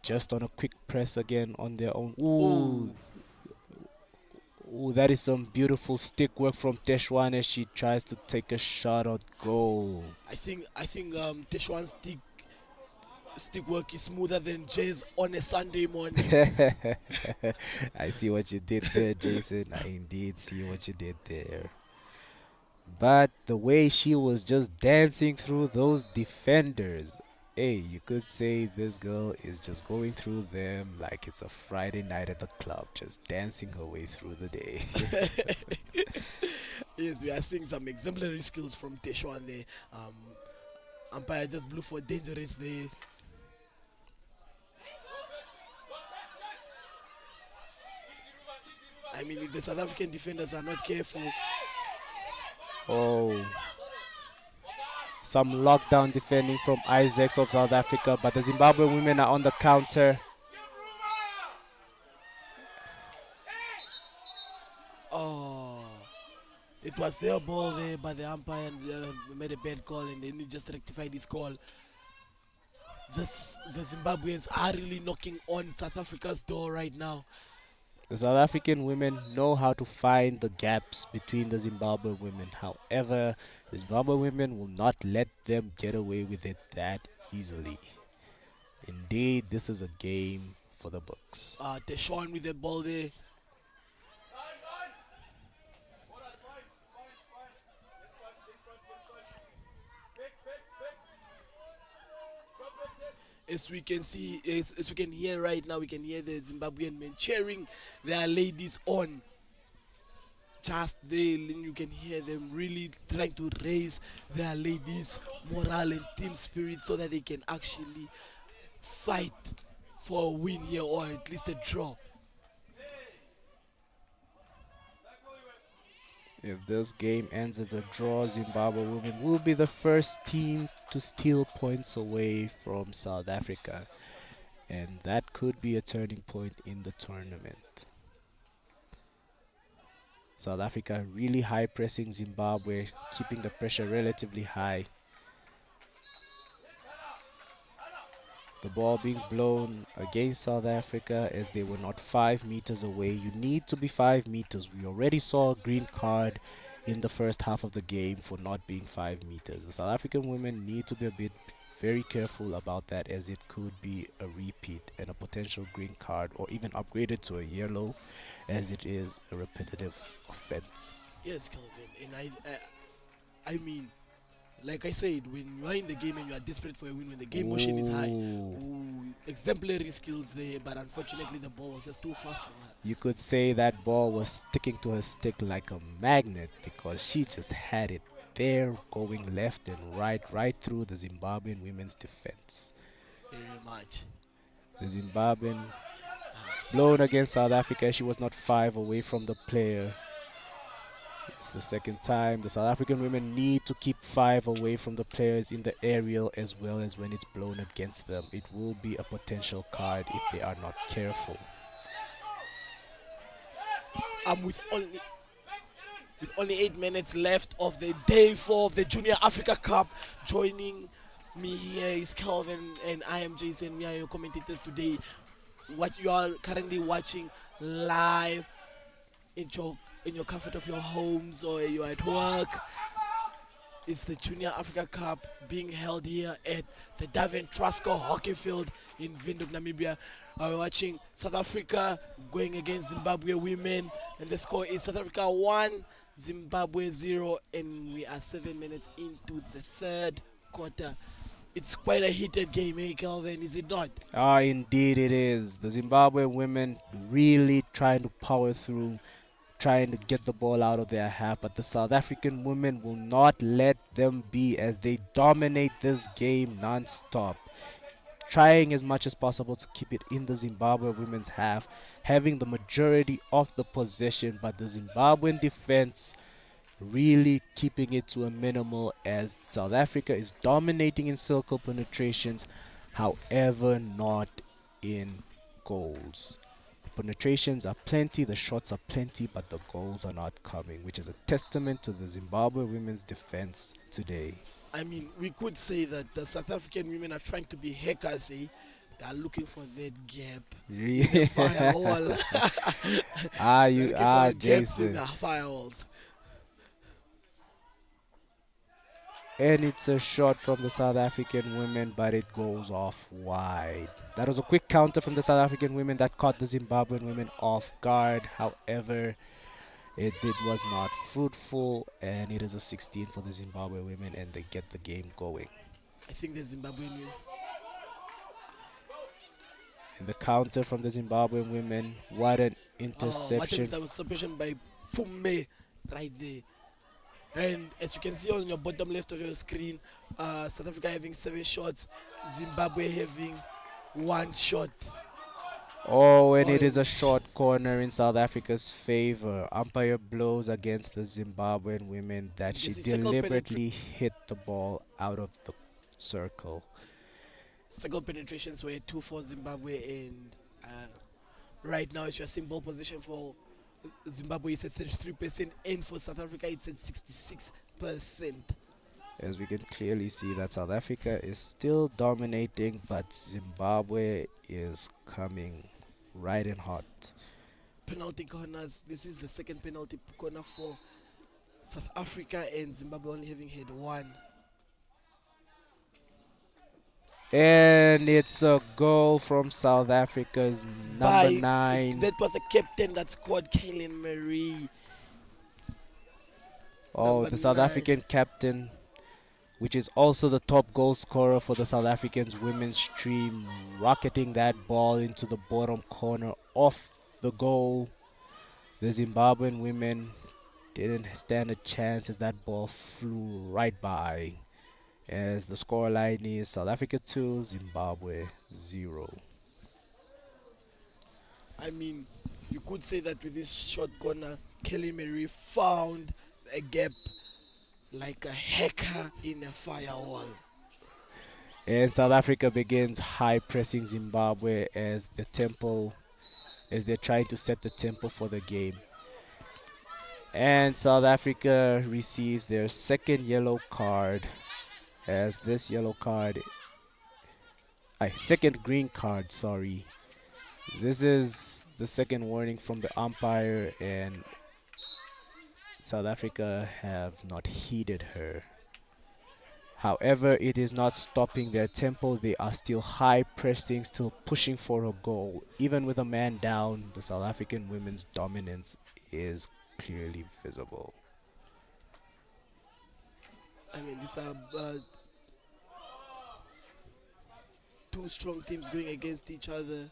just on a quick press again on their own. Ooh. Ooh. Ooh, that is some beautiful stick work from Teshwan as she tries to take a shot at goal. I think Teshwan's stick work is smoother than Jay's on a Sunday morning. I see what you did there, Jason. I indeed see what you did there. But the way she was just dancing through those defenders, hey, you could say this girl is just going through them like it's a Friday night at the club, just dancing her way through the day. Yes, we are seeing some exemplary skills from Teshwan there. Umpire just blew for dangerous there. I mean, if the South African defenders are not careful, Oh, some lockdown defending from Isaacs of South Africa, but the Zimbabwe women are on the counter. oh, it was their ball there, but the umpire made a bad call, and then he just rectified his call. The Zimbabweans are really knocking on South Africa's door right now. The South African women know how to find the gaps between the Zimbabwe women. However, the Zimbabwe women will not let them get away with it that easily. Indeed, this is a game for the books. Teshwan with the ball there. As we can see, as we can hear right now, we can hear the Zimbabwean men cheering their ladies on. Just there, you can hear them really trying to raise their ladies' morale and team spirit so that they can actually fight for a win here or at least a draw. If this game ends as a draw, Zimbabwe women will be the first team to steal points away from South Africa. And that could be a turning point in the tournament. South Africa really high pressing Zimbabwe, keeping the pressure relatively high. The ball being blown against South Africa as they were not 5 meters away. You need to be 5 meters. We already saw a green card in the first half of the game for not being 5 meters. The South African women need to be a bit very careful about that, as it could be a repeat and a potential green card, or even upgraded to a yellow, as it is a repetitive offense. Yes, Kelvin, and I mean, like I said, when you are in the game and you are desperate for a win, when the game motion is high, exemplary skills there, but unfortunately the ball was just too fast for her. You could say that ball was sticking to her stick like a magnet, because she just had it there, going left and right through the Zimbabwean women's defense. Very much. The Zimbabwean blown against South Africa. She was not 5 away from the player. It's the second time. The South African women need to keep 5 away from the players in the aerial, as well as when it's blown against them. It will be a potential card if they are not careful. With only 8 minutes left of the day 4 of the Junior Africa Cup. Joining me here is Kelvin, and I am Jason. We are your commentators today. What you are currently watching live in your comfort of your homes, or you are at work. It's the Junior Africa Cup being held here at the Davin Trusco Hockey Field in Windhoek, Namibia. We're watching South Africa going against Zimbabwe women, and the score is South Africa 1, Zimbabwe 0, and we are 7 minutes into the third quarter. It's quite a heated game, eh, Kelvin, is it not? Indeed it is. The Zimbabwe women really trying to power through, trying to get the ball out of their half, but the South African women will not let them be, as they dominate this game non-stop, trying as much as possible to keep it in the Zimbabwe women's half, having the majority of the possession, but the Zimbabwean defense really keeping it to a minimal, as South Africa is dominating in circle penetrations, however not in goals. The penetrations are plenty, the shots are plenty, but the goals are not coming, which is a testament to the Zimbabwe women's defense today. I mean, we could say that the South African women are trying to be hackers, eh? They are looking for that gap in the firewall. You Looking are for gaps in Jason. the firewalls. And it's a shot from the South African women, but it goes off wide. That was a quick counter from the South African women that caught the Zimbabwean women off guard. However, was not fruitful, and it is a 16 for the Zimbabwe women, and they get the game going. I think the Zimbabwean women. And the counter from the Zimbabwean women, what an What interception. an interception by Pume right there. And as you can see on your bottom left of your screen, South Africa having 7 shots, Zimbabwe having 1 shot. Oh, and it is a short corner in South Africa's favor. Umpire blows against the Zimbabwean women that she This is circle deliberately hit the ball out of the circle. Circle penetrations were 2 for Zimbabwe, and right now, as you are seeing ball position for Zimbabwe, it's at 33%, and for South Africa, it's at 66%. As we can clearly see that South Africa is still dominating, but Zimbabwe is coming right in hot. Penalty corners. This is the second penalty corner for South Africa, and Zimbabwe only having had 1. And it's a goal from South Africa's number 9. That was the captain that scored, Kaylin Marie. Oh, Number the South 9. African captain, which is also the top goal scorer for the South Africans women's team, rocketing that ball into the bottom corner off the goal. The Zimbabwean women didn't stand a chance as that ball flew right by. As the scoreline is South Africa 2, Zimbabwe 0. I mean, you could say that with this short corner, Kelly Mary found a gap like a hacker in a firewall. And South Africa begins high pressing Zimbabwe as they're trying to set the tempo for the game. And South Africa receives their second yellow card, as this second green card, sorry. This is the second warning from the umpire, and South Africa have not heeded her. However, it is not stopping their tempo. They are still high pressing, still pushing for a goal. Even with a man down, the South African women's dominance is clearly visible. I mean, these are 2 strong teams going against each other.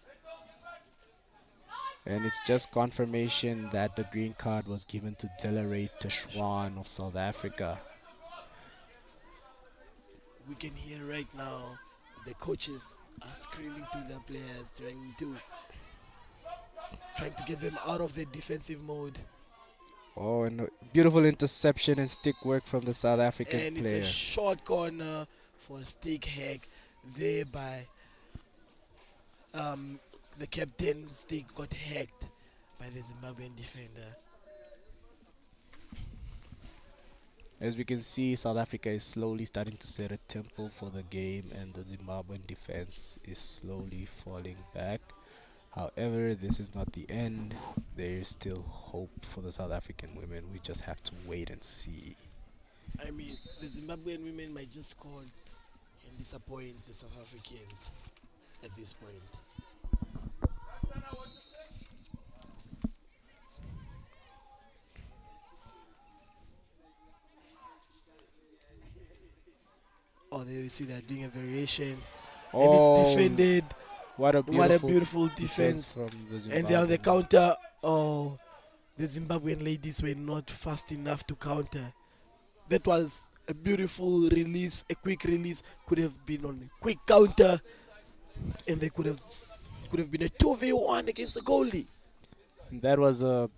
And it's just confirmation that the green card was given to Delaray Teshwan of South Africa. We can hear right now the coaches are screaming to the players, trying to get them out of their defensive mode. Oh, and a beautiful interception and stick work from the South African And player. it's a short corner for a stick hack there by the captain. Stick got hacked by the Zimbabwean defender. As we can see, South Africa is slowly starting to set a tempo for the game, and the Zimbabwean defense is slowly falling back. However, this is not the end. There is still hope for the South African women. We just have to wait and see. I mean, the Zimbabwean women might just score and disappoint the South Africans at this point. Oh, there you see that doing a variation. And it's defended. What a beautiful defense. from the Zimbabwean. And they're on the counter. Oh, the Zimbabwean ladies were not fast enough to counter. That was a beautiful release, a quick release. Could have been on a quick counter, and they could have been a 2v1 against the goalie. That was a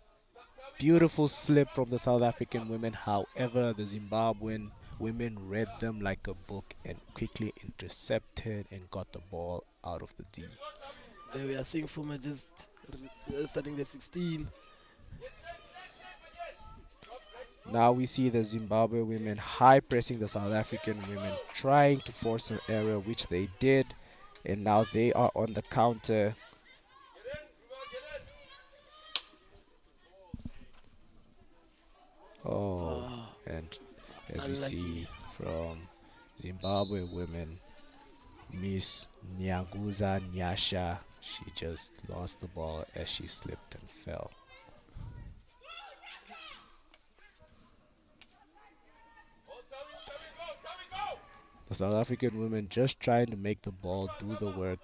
beautiful slip from the South African women. However, the Zimbabwean women read them like a book and quickly intercepted and got the ball out of the D. There we are seeing Fuma just starting the 16. Now we see the Zimbabwe women high pressing the South African women, trying to force an error, which they did, and now they are on the counter. Oh, and as we Unlucky. see from Zimbabwe women, Miss Nyaguza Nyasha, she just lost the ball as she slipped and fell. The South African women just trying to make the ball do the work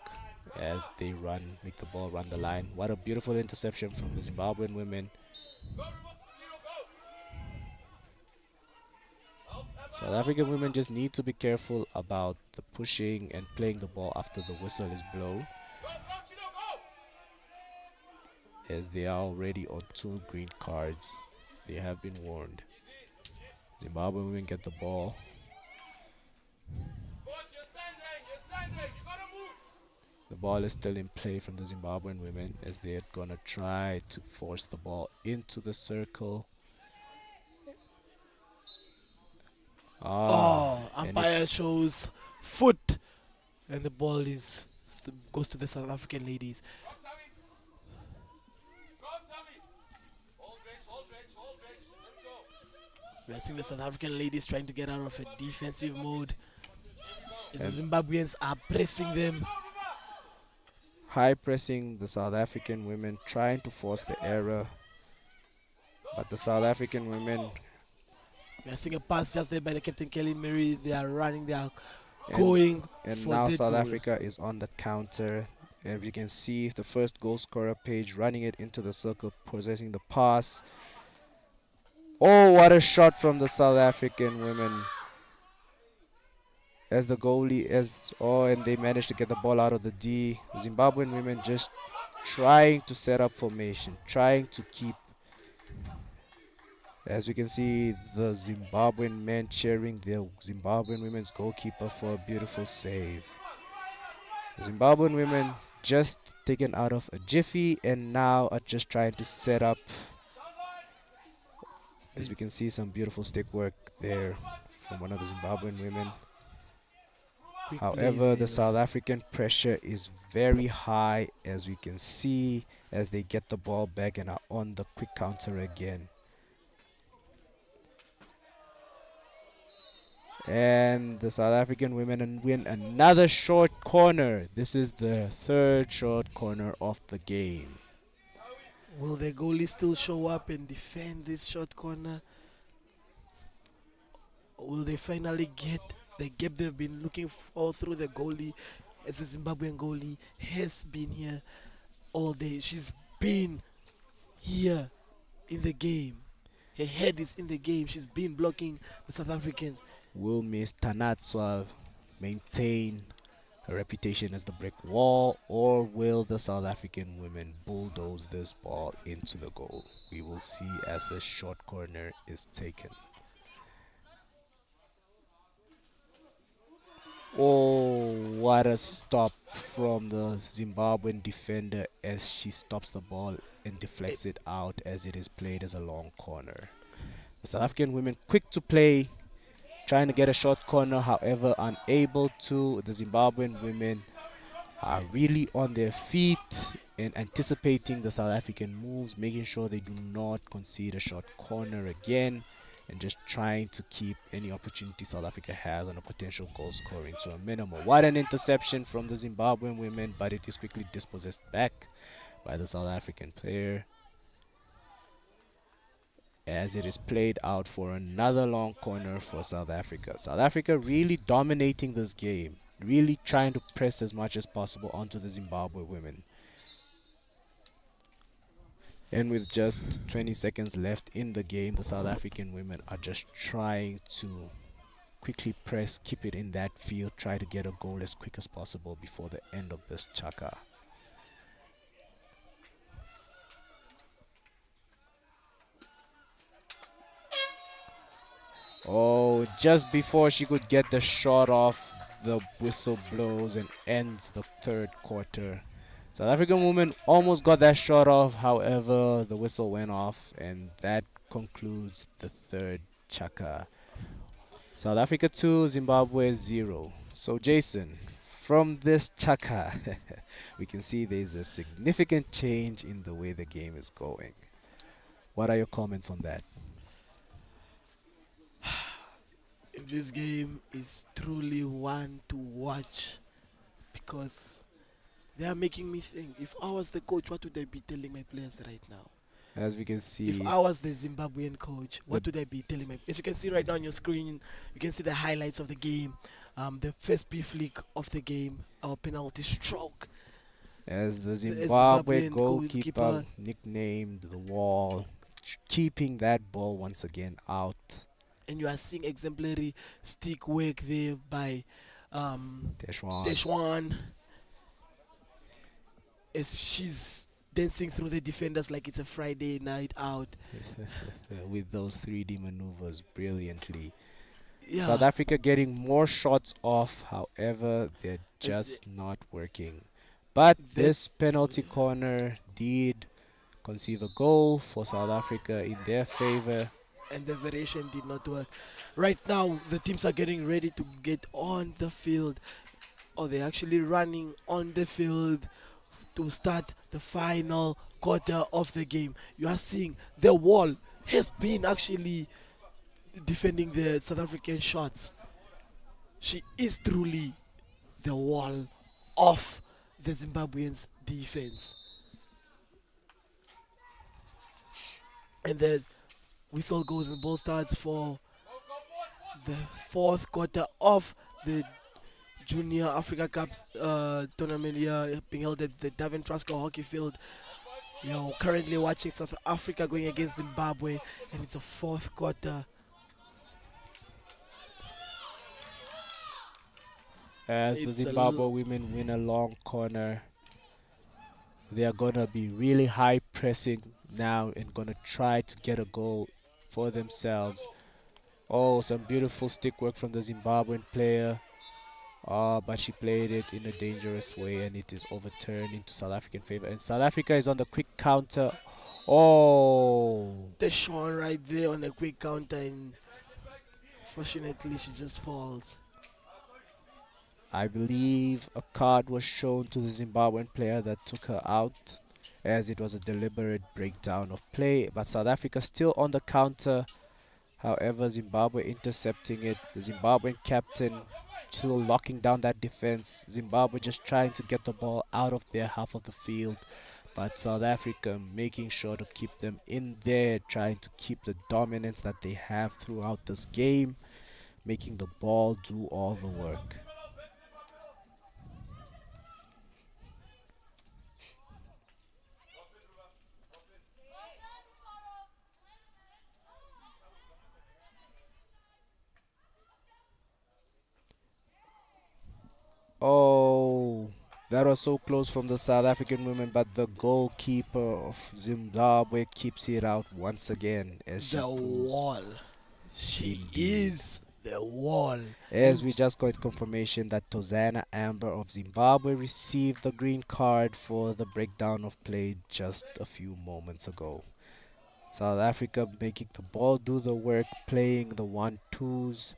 as they run, make the ball run the line. What a beautiful interception from the Zimbabwean women. South African women just need to be careful about the pushing and playing the ball after the whistle is blown, as they are already on 2 green cards. They have been warned. Zimbabwe women get the ball. The ball is still in play from the Zimbabwean women as they are gonna try to force the ball into the circle. And Umpire shows foot, and the ball goes to the South African ladies. We are seeing the South African ladies trying to get out of a defensive mode, as the Zimbabweans are pressing them. high pressing the South African women, trying to force the error. But the South African women, We are seeing a pass just there by the captain Kelly Mary. They are running, they are going. and for now that South goal. Africa is on the counter. And we can see the first goal scorer page running it into the circle, possessing the pass. Oh, what a shot from the South African women. As the goalie, and they managed to get the ball out of the D. Zimbabwean women just trying to set up formation, trying to keep. As we can see, the Zimbabwean men cheering their Zimbabwean women's goalkeeper for a beautiful save. The Zimbabwean women just taken out of a jiffy and now are just trying to set up. As we can see, some beautiful stick work there from one of the Zimbabwean women. Quick play However, the there. South African pressure is very high, as we can see, as they get the ball back and are on the quick counter again. And the South African women win another short corner. This is the 3rd short corner of the game. Will the goalie still show up and defend this short corner? Or will they finally get the gap they've been looking for through the goalie, as the Zimbabwean goalie has been here all day? She's been here in the game. Her head is in the game. She's been blocking the South Africans. Will Miss Tanatswa maintain her reputation as the brick wall, or will the South African women bulldoze this ball into the goal? We will see as the short corner is taken. Oh, what a stop from the Zimbabwean defender as she stops the ball and deflects it out as it is played as a long corner. The South African women quick to play, trying to get a short corner, however unable to. The Zimbabwean women are really on their feet and anticipating the South African moves, making sure they do not concede a short corner again, and just trying to keep any opportunity South Africa has on a potential goal scoring to a minimum. What an interception from the Zimbabwean women, but it is quickly dispossessed back by the South African player, as it is played out for another long corner for South Africa. South Africa really dominating this game, really trying to press as much as possible onto the Zimbabwe women. And with just 20 seconds left in the game, the South African women are just trying to quickly press, keep it in that field, try to get a goal as quick as possible before the end of this chaka. Oh, just before she could get the shot off, the whistle blows and ends the 3rd quarter. South African women almost got that shot off, however, the whistle went off, and that concludes the third chaka. South Africa 2, Zimbabwe 0. So, Jason, from this chaka, we can see there's a significant change in the way the game is going. What are your comments on that? This game is truly one to watch because they are making me think. If I was the coach, what would I be telling my players right now? As we can see, If I was the Zimbabwean coach, what would I be telling my? As you can see right now on your screen, you can see the highlights of the game. The first P flick of the game, our penalty stroke. as the Zimbabwean Zimbabwe goalkeeper goalkeeper. nicknamed the wall, keeping that ball once again out. And you are seeing exemplary stick work there by Teshwan. Deshwan as she's dancing through the defenders like it's a Friday night out. With those 3D maneuvers brilliantly. Yeah. South Africa getting more shots off, however, they're just not working. But this penalty corner did conceive a goal for South Africa in their favor. And the variation did not work. Right now, the teams are getting ready to get on the field, or they're actually running on the field to start the final quarter of the game. You are seeing the wall has been actually defending the South African shots. She is truly the wall of the Zimbabweans' defense. And then whistle goes and ball starts for the fourth quarter of the Junior Africa Cup tournament here being held at the Davin Truscott hockey field. We are currently watching South Africa going against Zimbabwe, and it's a fourth quarter. As the It's a Zimbabwe women win a long corner, they are going to be really high pressing now and going to try to get a goal for themselves. Oh, some beautiful stick work from the Zimbabwean player. But she played it in a dangerous way and it is overturned into South African favor. And South Africa is on the quick counter. Oh, The Sean right there on a quick counter, and fortunately she just falls. I believe a card was shown to the Zimbabwean player that took her out, as it was a deliberate breakdown of play. But South Africa still on the counter. However, Zimbabwe intercepting it. The Zimbabwean captain still locking down that defense. Zimbabwe just trying to get the ball out of their half of the field. But South Africa making sure to keep them in there, trying to keep the dominance that they have throughout this game, making the ball do all the work. Oh, that was so close from the South African women, but the goalkeeper of Zimbabwe keeps it out once again as she The pulls. wall. She Indeed. is the wall. As And we just got confirmation that Tozana Amber of Zimbabwe received the green card for the breakdown of play just a few moments ago. South Africa making the ball do the work, playing the 1-2s,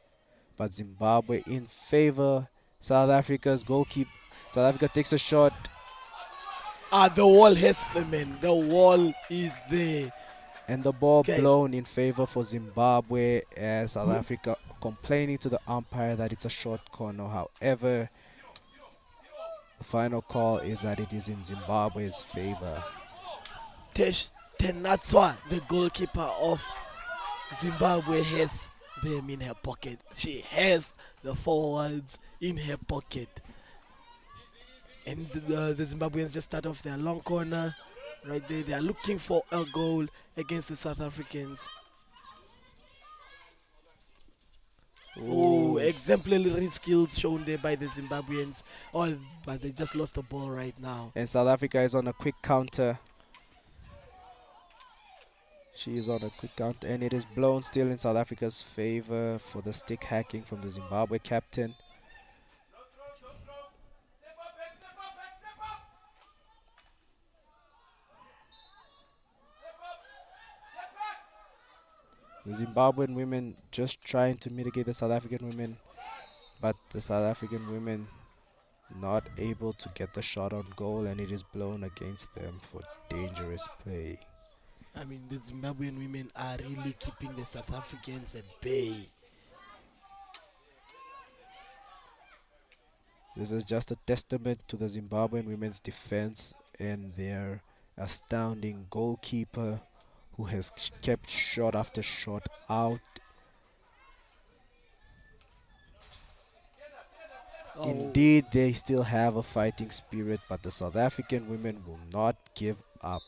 but Zimbabwe in favor. South Africa's goalkeeper. South Africa takes a shot. the wall has the man. The wall is there. And the ball Guys. blown in favor for Zimbabwe, as South Africa complaining to the umpire that it's a short corner. However, the final call is that it is in Zimbabwe's favor. Tenatswa, the goalkeeper of Zimbabwe, has them in her pocket. She has the forwards in her pocket. And the Zimbabweans just start off their long corner right there. They are looking for a goal against the South Africans. Oh, exemplary skills shown there by the Zimbabweans. Oh, but they just lost the ball right now. And South Africa is on a quick counter. She is on a quick counter, and it is blown still in South Africa's favor for the stick hacking from the Zimbabwe captain. The Zimbabwean women just trying to mitigate the South African women, but the South African women not able to get the shot on goal, and it is blown against them for dangerous play. I mean, the Zimbabwean women are really keeping the South Africans at bay. This is just a testament to the Zimbabwean women's defense and their astounding goalkeeper who has kept shot after shot out. Oh, Indeed, they still have a fighting spirit, but the South African women will not give up.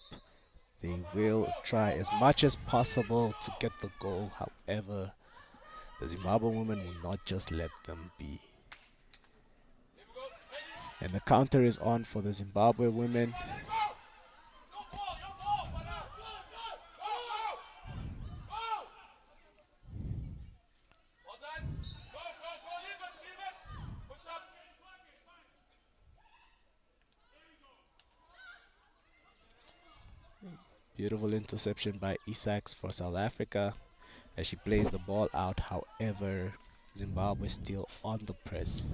They will try as much as possible to get the goal. However, the Zimbabwean women will not just let them be. And the counter is on for the Zimbabwe women. Beautiful interception by Isaacs for South Africa as she plays the ball out. However, Zimbabwe still on the press.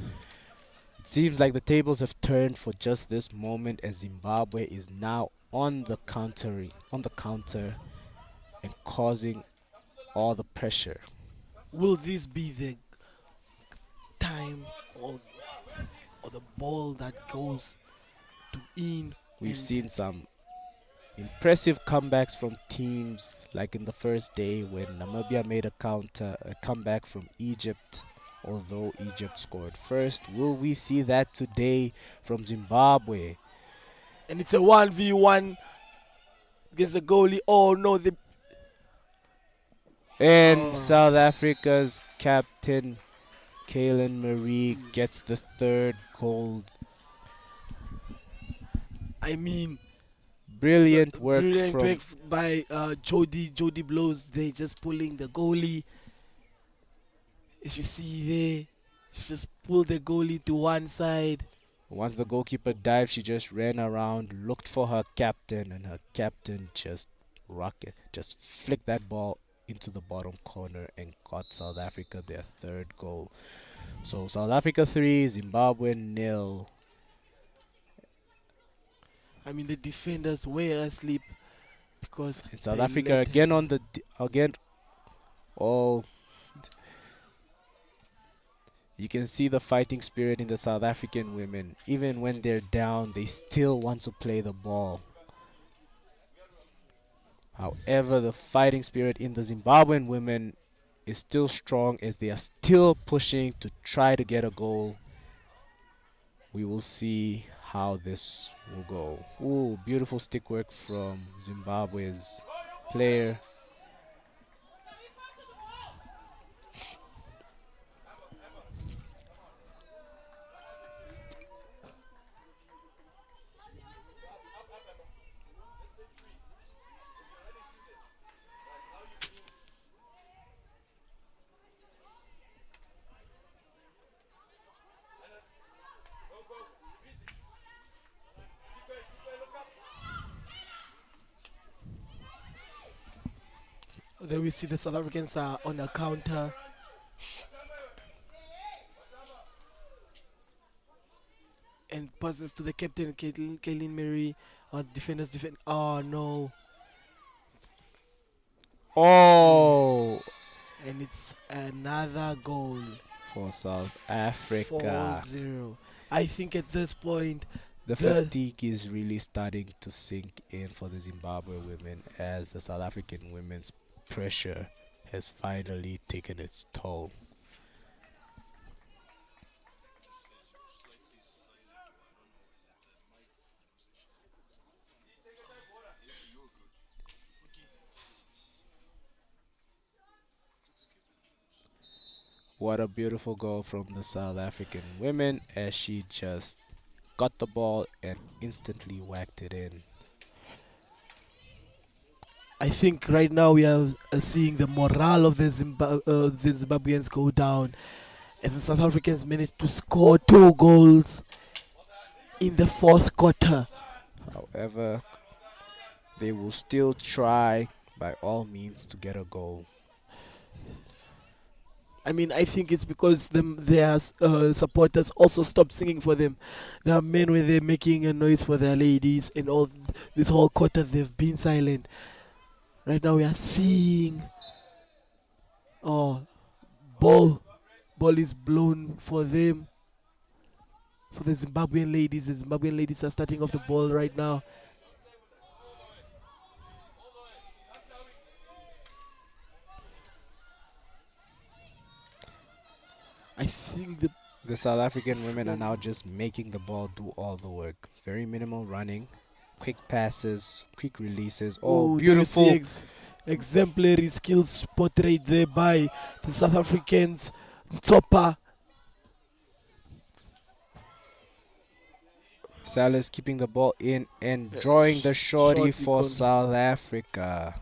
It seems like the tables have turned for just this moment as Zimbabwe is now on the counter and causing all the pressure. will this be the time or the ball that goes to in? We've and seen some impressive comebacks from teams like in the first day when Namibia made a comeback from Egypt, although Egypt scored first. Will we see that today from Zimbabwe? and it's a 1v1 against the goalie. Oh no, the And Oh. South Africa's captain, Kaylin Marie, gets the third goal. I mean, Brilliant work brilliant from work by Jody blows. They just pulling the goalie. As you see there, she just pulled the goalie to one side. Once the goalkeeper dived, she just ran around, looked for her captain, and her captain just flicked that ball into the bottom corner and got South Africa their third goal. So South Africa 3, Zimbabwe 0. I mean, the defenders were asleep because And South they Africa let again them- on the again. Oh, you can see the fighting spirit in the South African women. Even when they're down, they still want to play the ball. However, the fighting spirit in the Zimbabwean women is still strong as they are still pushing to try to get a goal. We will see how this will go. Ooh, beautiful stick work from Zimbabwe's player. Then we see the South Africans are on a counter. And passes to the captain, Kaylin Mary. Defenders defend. Oh no. Oh, And it's another goal. for South Africa. 4-0. I think at this point, The The- fatigue is really starting to sink in for the Zimbabwe women as the South African women's pressure has finally taken its toll. What a beautiful goal from the South African women as she just got the ball and instantly whacked it in. I think right now we are seeing the morale of the Zimbabweans go down as the South Africans managed to score 2 goals in the 4th quarter. However, they will still try by all means to get a goal. I mean, I think it's because their supporters also stopped singing for them. There are men where they're making a noise for their ladies, and all this whole quarter they've been silent. Right now we are seeing, oh, ball is blown for them, for the Zimbabwean ladies. The Zimbabwean ladies are starting off the ball right now. I think The South African women are now just making the ball do all the work. Very minimal running, quick passes, quick releases. Oh, there you see beautiful. exemplary skills portrayed there by the South Africans. Topper. Salas keeping the ball in and drawing the shorty for corner. South Africa.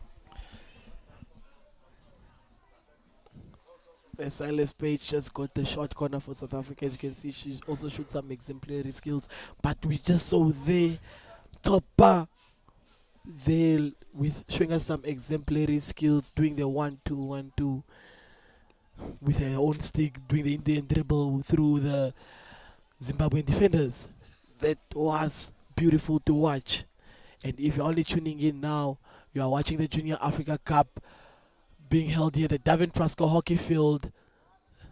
Silas Page just got the short corner for South Africa. As you can see, she also showed some exemplary skills. But we just saw there, Topper there with showing us some exemplary skills, doing the 1-2, 1-2 with her own stick, doing the Indian dribble through the Zimbabwean defenders. That was beautiful to watch. And if you're only tuning in now, you are watching the Junior Africa Cup being held here at the Davin Truscott Hockey Field.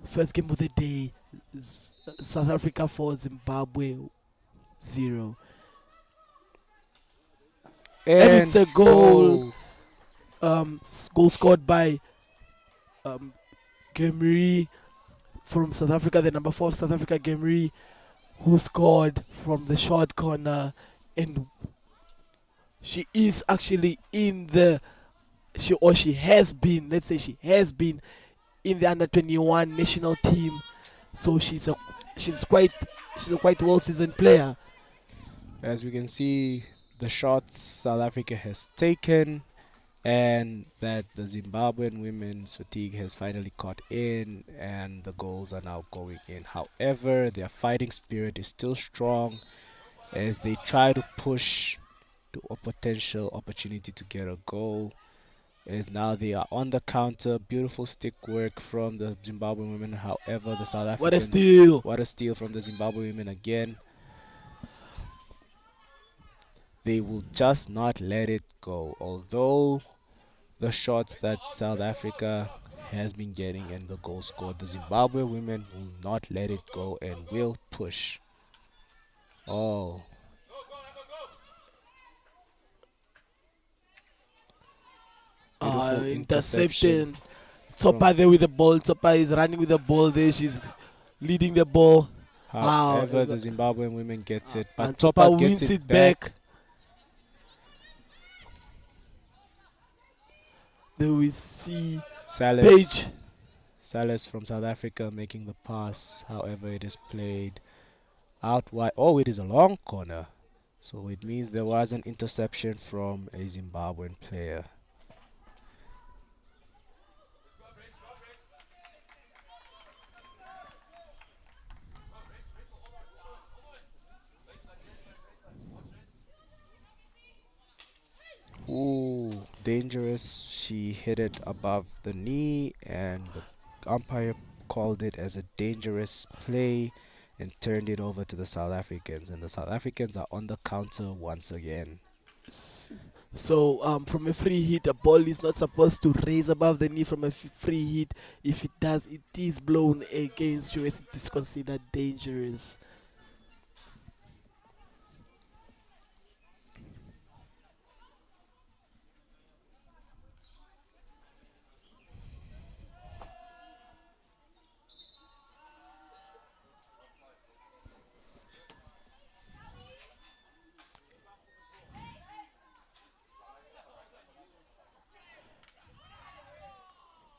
First game of the day, South Africa 4, Zimbabwe 0. And it's a goal. Goal scored by Gemri from South Africa, the number 4 of South Africa, Gemri, who scored from the short corner. And she is actually in the she has been in the under 21 national team, so she's a quite well seasoned player. As we can see, the shots South Africa has taken, and that the Zimbabwean women's fatigue has finally caught in, and the goals are now going in. However, their fighting spirit is still strong as they try to push to a potential opportunity to get a goal. As now they are on the counter. Beautiful stick work from the Zimbabwean women. However, the South Africans... What a steal! What a steal from the Zimbabwe women again. They will just not let it go. Although the shots that South Africa has been getting and the goal scored, the Zimbabwe women will not let it go and will push. Oh. Interception. Topper there with the ball. Topper is running with the ball there. She's leading the ball. However, the Zimbabwean women gets it. But and Topper wins it back. There we see Page. Salas from South Africa making the pass. However, it is played out wide. Oh, it is a long corner. So it means there was an interception from a Zimbabwean player. Ooh, dangerous. She hit it above the knee, and the umpire called it as a dangerous play and turned it over to the South Africans. And the South Africans are on the counter once again. So from a free hit, a ball is not supposed to raise above the knee from a free hit. If it does, it is blown against you as it is considered dangerous.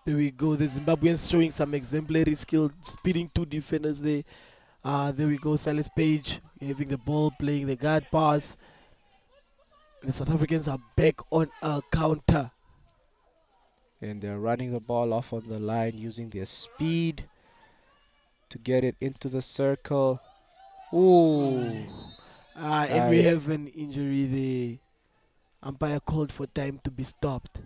There we go. The Zimbabweans showing some exemplary skill, speeding 2 defenders there. There we go. Silas Page having the ball, playing the guard pass. The South Africans are back on a counter. And they're running the ball off on the line using their speed to get it into the circle. Ooh. And we have an injury there. Umpire called for time to be stopped.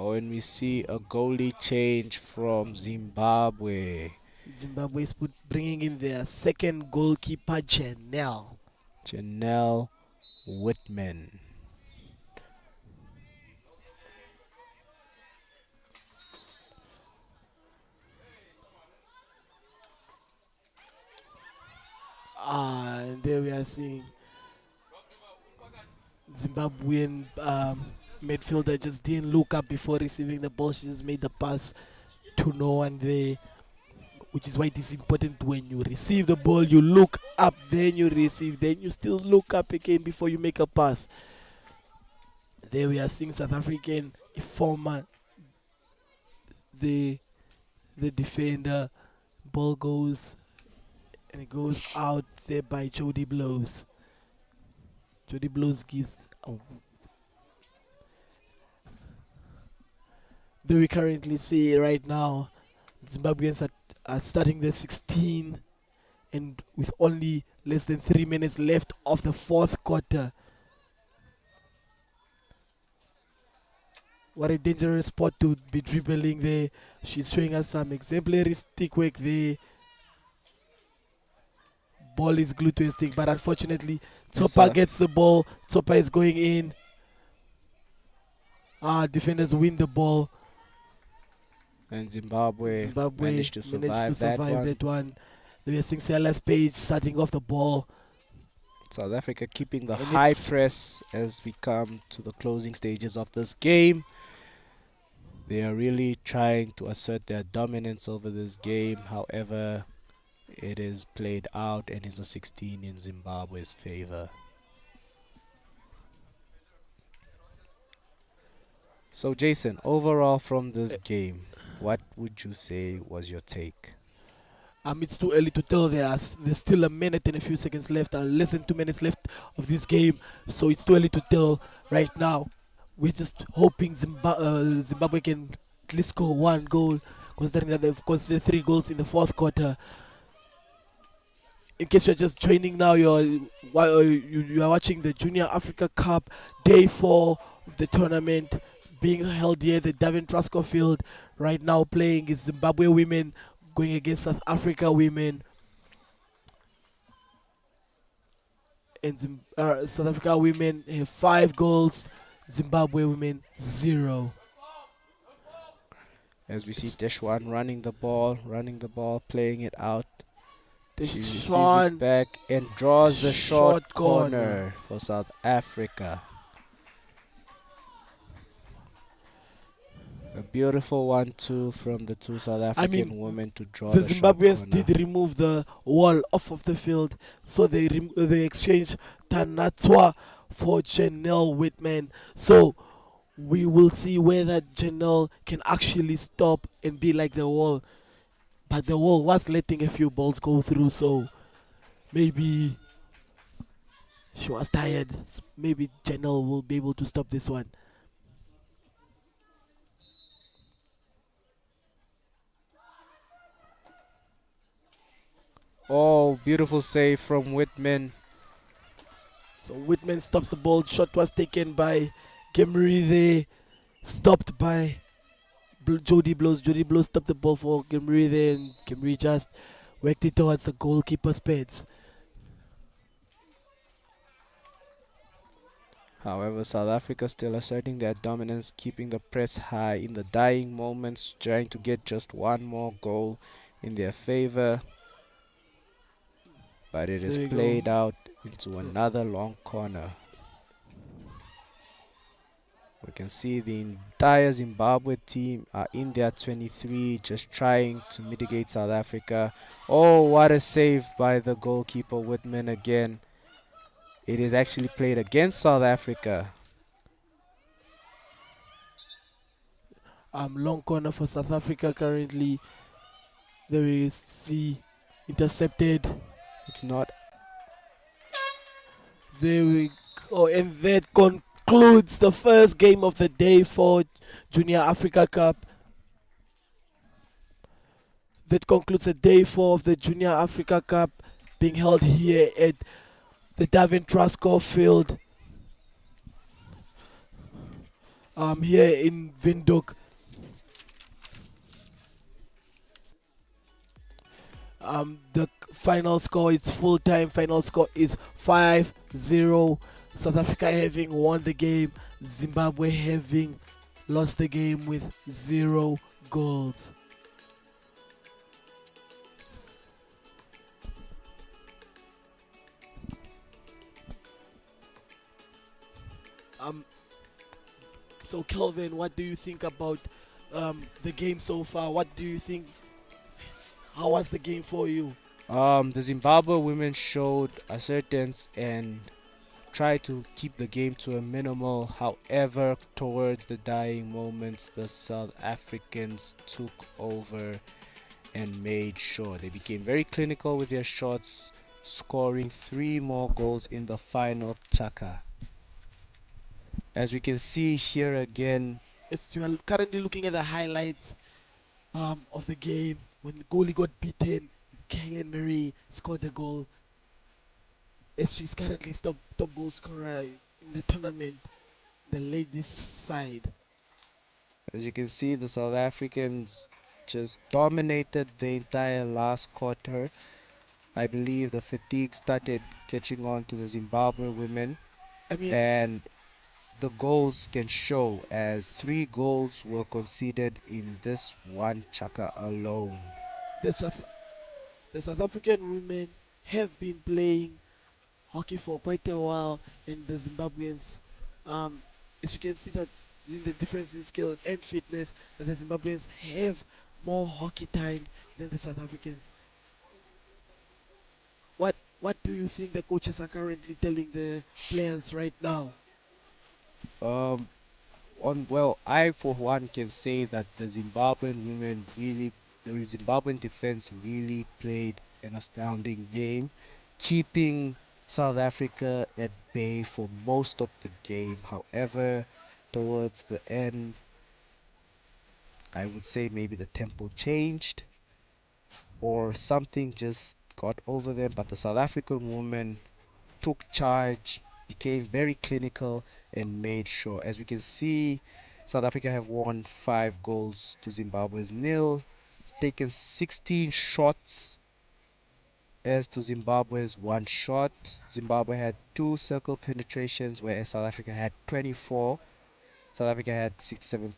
Oh, and we see a goalie change from Zimbabwe. Zimbabwe is bringing in their second goalkeeper, Janelle. Janelle Whitman. And there we are seeing Zimbabwean midfielder just didn't look up before receiving the ball. She just made the pass to no one there, which is why it is important when you receive the ball, you look up, then you receive, then you still look up again before you make a pass. There we are seeing South African former, the defender, ball goes and it goes out there by Jody Blows. Jody Blows gives do we currently see right now Zimbabweans are starting the 16 and with only less than 3 minutes left of the fourth quarter. What a dangerous spot to be dribbling there. She's showing us some exemplary stick work there. Ball is glued to a stick, but unfortunately Topa gets the ball. Topa is going in. Defenders win the ball. And Zimbabwe managed to survive that one. We are seeing Silas Page starting off the ball. South Africa keeping the high press as we come to the closing stages of this game. They are really trying to assert their dominance over this game. However, it is played out and is a 16 in Zimbabwe's favor. So Jason, overall from this game, what would you say was your take? It's too early to tell. There's still a minute and a few seconds left, less than 2 minutes left of this game. So it's too early to tell right now. We're just hoping Zimbabwe can at least score one goal, considering that they've conceded 3 goals in the fourth quarter. In case you're just joining now, you are watching the Junior Africa Cup Day 4 of the tournament being held here at the Davin Truscott Field. Right now playing is Zimbabwe women going against South Africa women. And South Africa women have 5 goals, Zimbabwe women 0. As we see Deshwan running the ball, playing it out. She receives it back and draws the short corner for South Africa. A beautiful 1-2 from the two South African women to draw the Zimbabweans short corner. did remove the wall off of the field, so they exchanged Tanatwa for Janelle Whitman. So we will see whether Janelle can actually stop and be like the wall. But the wall was letting a few balls go through, so maybe she was tired. Maybe Janelle will be able to stop this one. Oh, beautiful save from Whitman. So Whitman stops the ball. Shot was taken by Gemry there. Stopped by Jody Blows. Jody Blows stopped the ball for Gemry there, and Gemry just worked it towards the goalkeeper's pads. However, South Africa still asserting their dominance, keeping the press high in the dying moments, trying to get just one more goal in their favor. But it is played out into another long corner. We can see the entire Zimbabwe team are in their 23, just trying to mitigate South Africa. Oh, what a save by the goalkeeper Whitman again. It is actually played against South Africa. Long corner for South Africa currently. There we see intercepted. It's not. There we go, and that concludes the first game of the day for Junior Africa Cup. That concludes the day 4 of the Junior Africa Cup being held here at the Davin Truscott Field. here in Windhoek. The final score is full time. Final score is 5-0. South Africa having won the game. Zimbabwe having lost the game with 0 goals. So Kelvin, what do you think about the game so far? What do you think? How was the game for you? The Zimbabwe women showed assertance and tried to keep the game to a minimal. However, towards the dying moments, the South Africans took over and made sure they became very clinical with their shots, scoring 3 more goals in the final chaka. As we can see here again, As you are currently looking at the highlights of the game, when the goalie got beaten, Kaylin Marie scored a goal. As she's currently top goal scorer in the tournament, the ladies side. as you can see, the South Africans just dominated the entire last quarter. I believe the fatigue started catching on to the Zimbabwe women, I mean, and the goals can show as 3 goals were conceded in this one chaka alone. the South, the South African women have been playing hockey for quite a while, and the Zimbabweans, as you can see that in the difference in skill and fitness, that the Zimbabweans have more hockey time than the South Africans. What do you think the coaches are currently telling the players right now? Um, well, I for one can say that the Zimbabwean women really, the Zimbabwean defense really played an astounding game, keeping South Africa at bay for most of the game. However, towards the end, I would say maybe the tempo changed or something just got over them, but the South African women took charge, became very clinical, and made sure. As we can see, South Africa have won 5 goals to Zimbabwe's nil, taken 16 shots as to Zimbabwe's 1 shot. Zimbabwe had 2 circle penetrations, whereas South Africa had 24. South Africa had 67%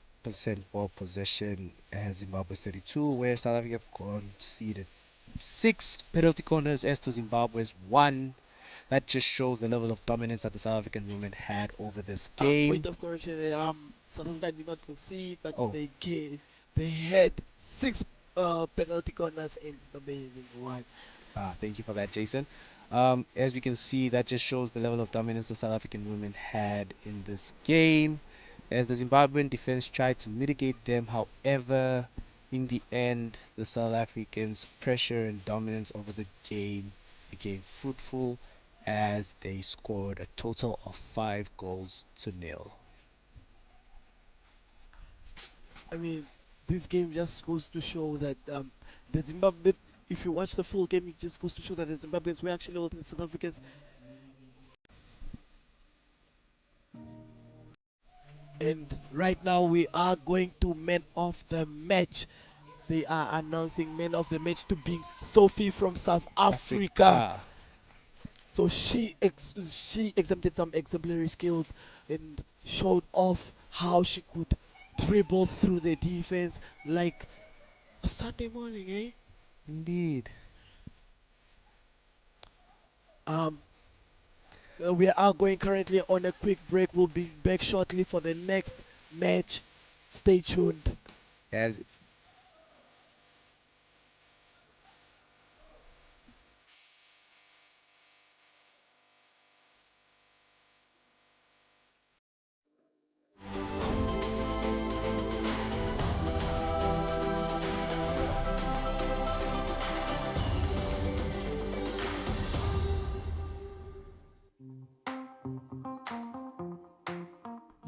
ball possession, as Zimbabwe's 32, where South Africa conceded 6 penalty corners as to Zimbabwe's 1. That just shows the level of dominance that the South African women had over this game. Point of correction, South Africa did not concede, but Oh. they had 6 penalty corners and Zimbabwe having 1. Thank you for that, Jason. As we can see, that just shows the level of dominance the South African women had in this game. As the Zimbabwean defense tried to mitigate them, however, in the end, the South Africans' pressure and dominance over the game became fruitful as they scored a total of 5 goals to 0. I mean, this game just goes to show that the Zimbabwe. If you watch the full game, it just goes to show that the Zimbabweans were actually all the South Africans. And right now we are going to man of the match. They are announcing man of the match to be Sophie from South Africa. So she exhibited some exemplary skills and showed off how she could dribble through the defense like a Sunday morning, eh? Indeed. We are going currently on a quick break. We'll be back shortly for the next match. Stay tuned. As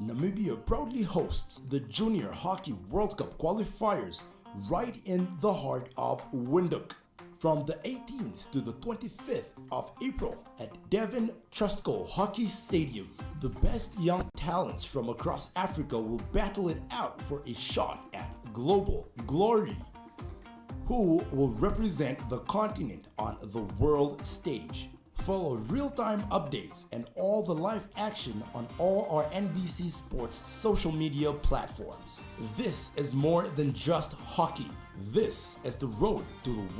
Namibia proudly hosts the Junior Hockey World Cup qualifiers right in the heart of Windhoek. from the 18th to the 25th of April at Devon Trustco Hockey Stadium. The best young talents from across Africa will battle it out for a shot at global glory. Who will represent the continent on the world stage? Follow real-time updates and all the live action on all our NBC Sports social media platforms. This is more than just hockey. This is the road to the world.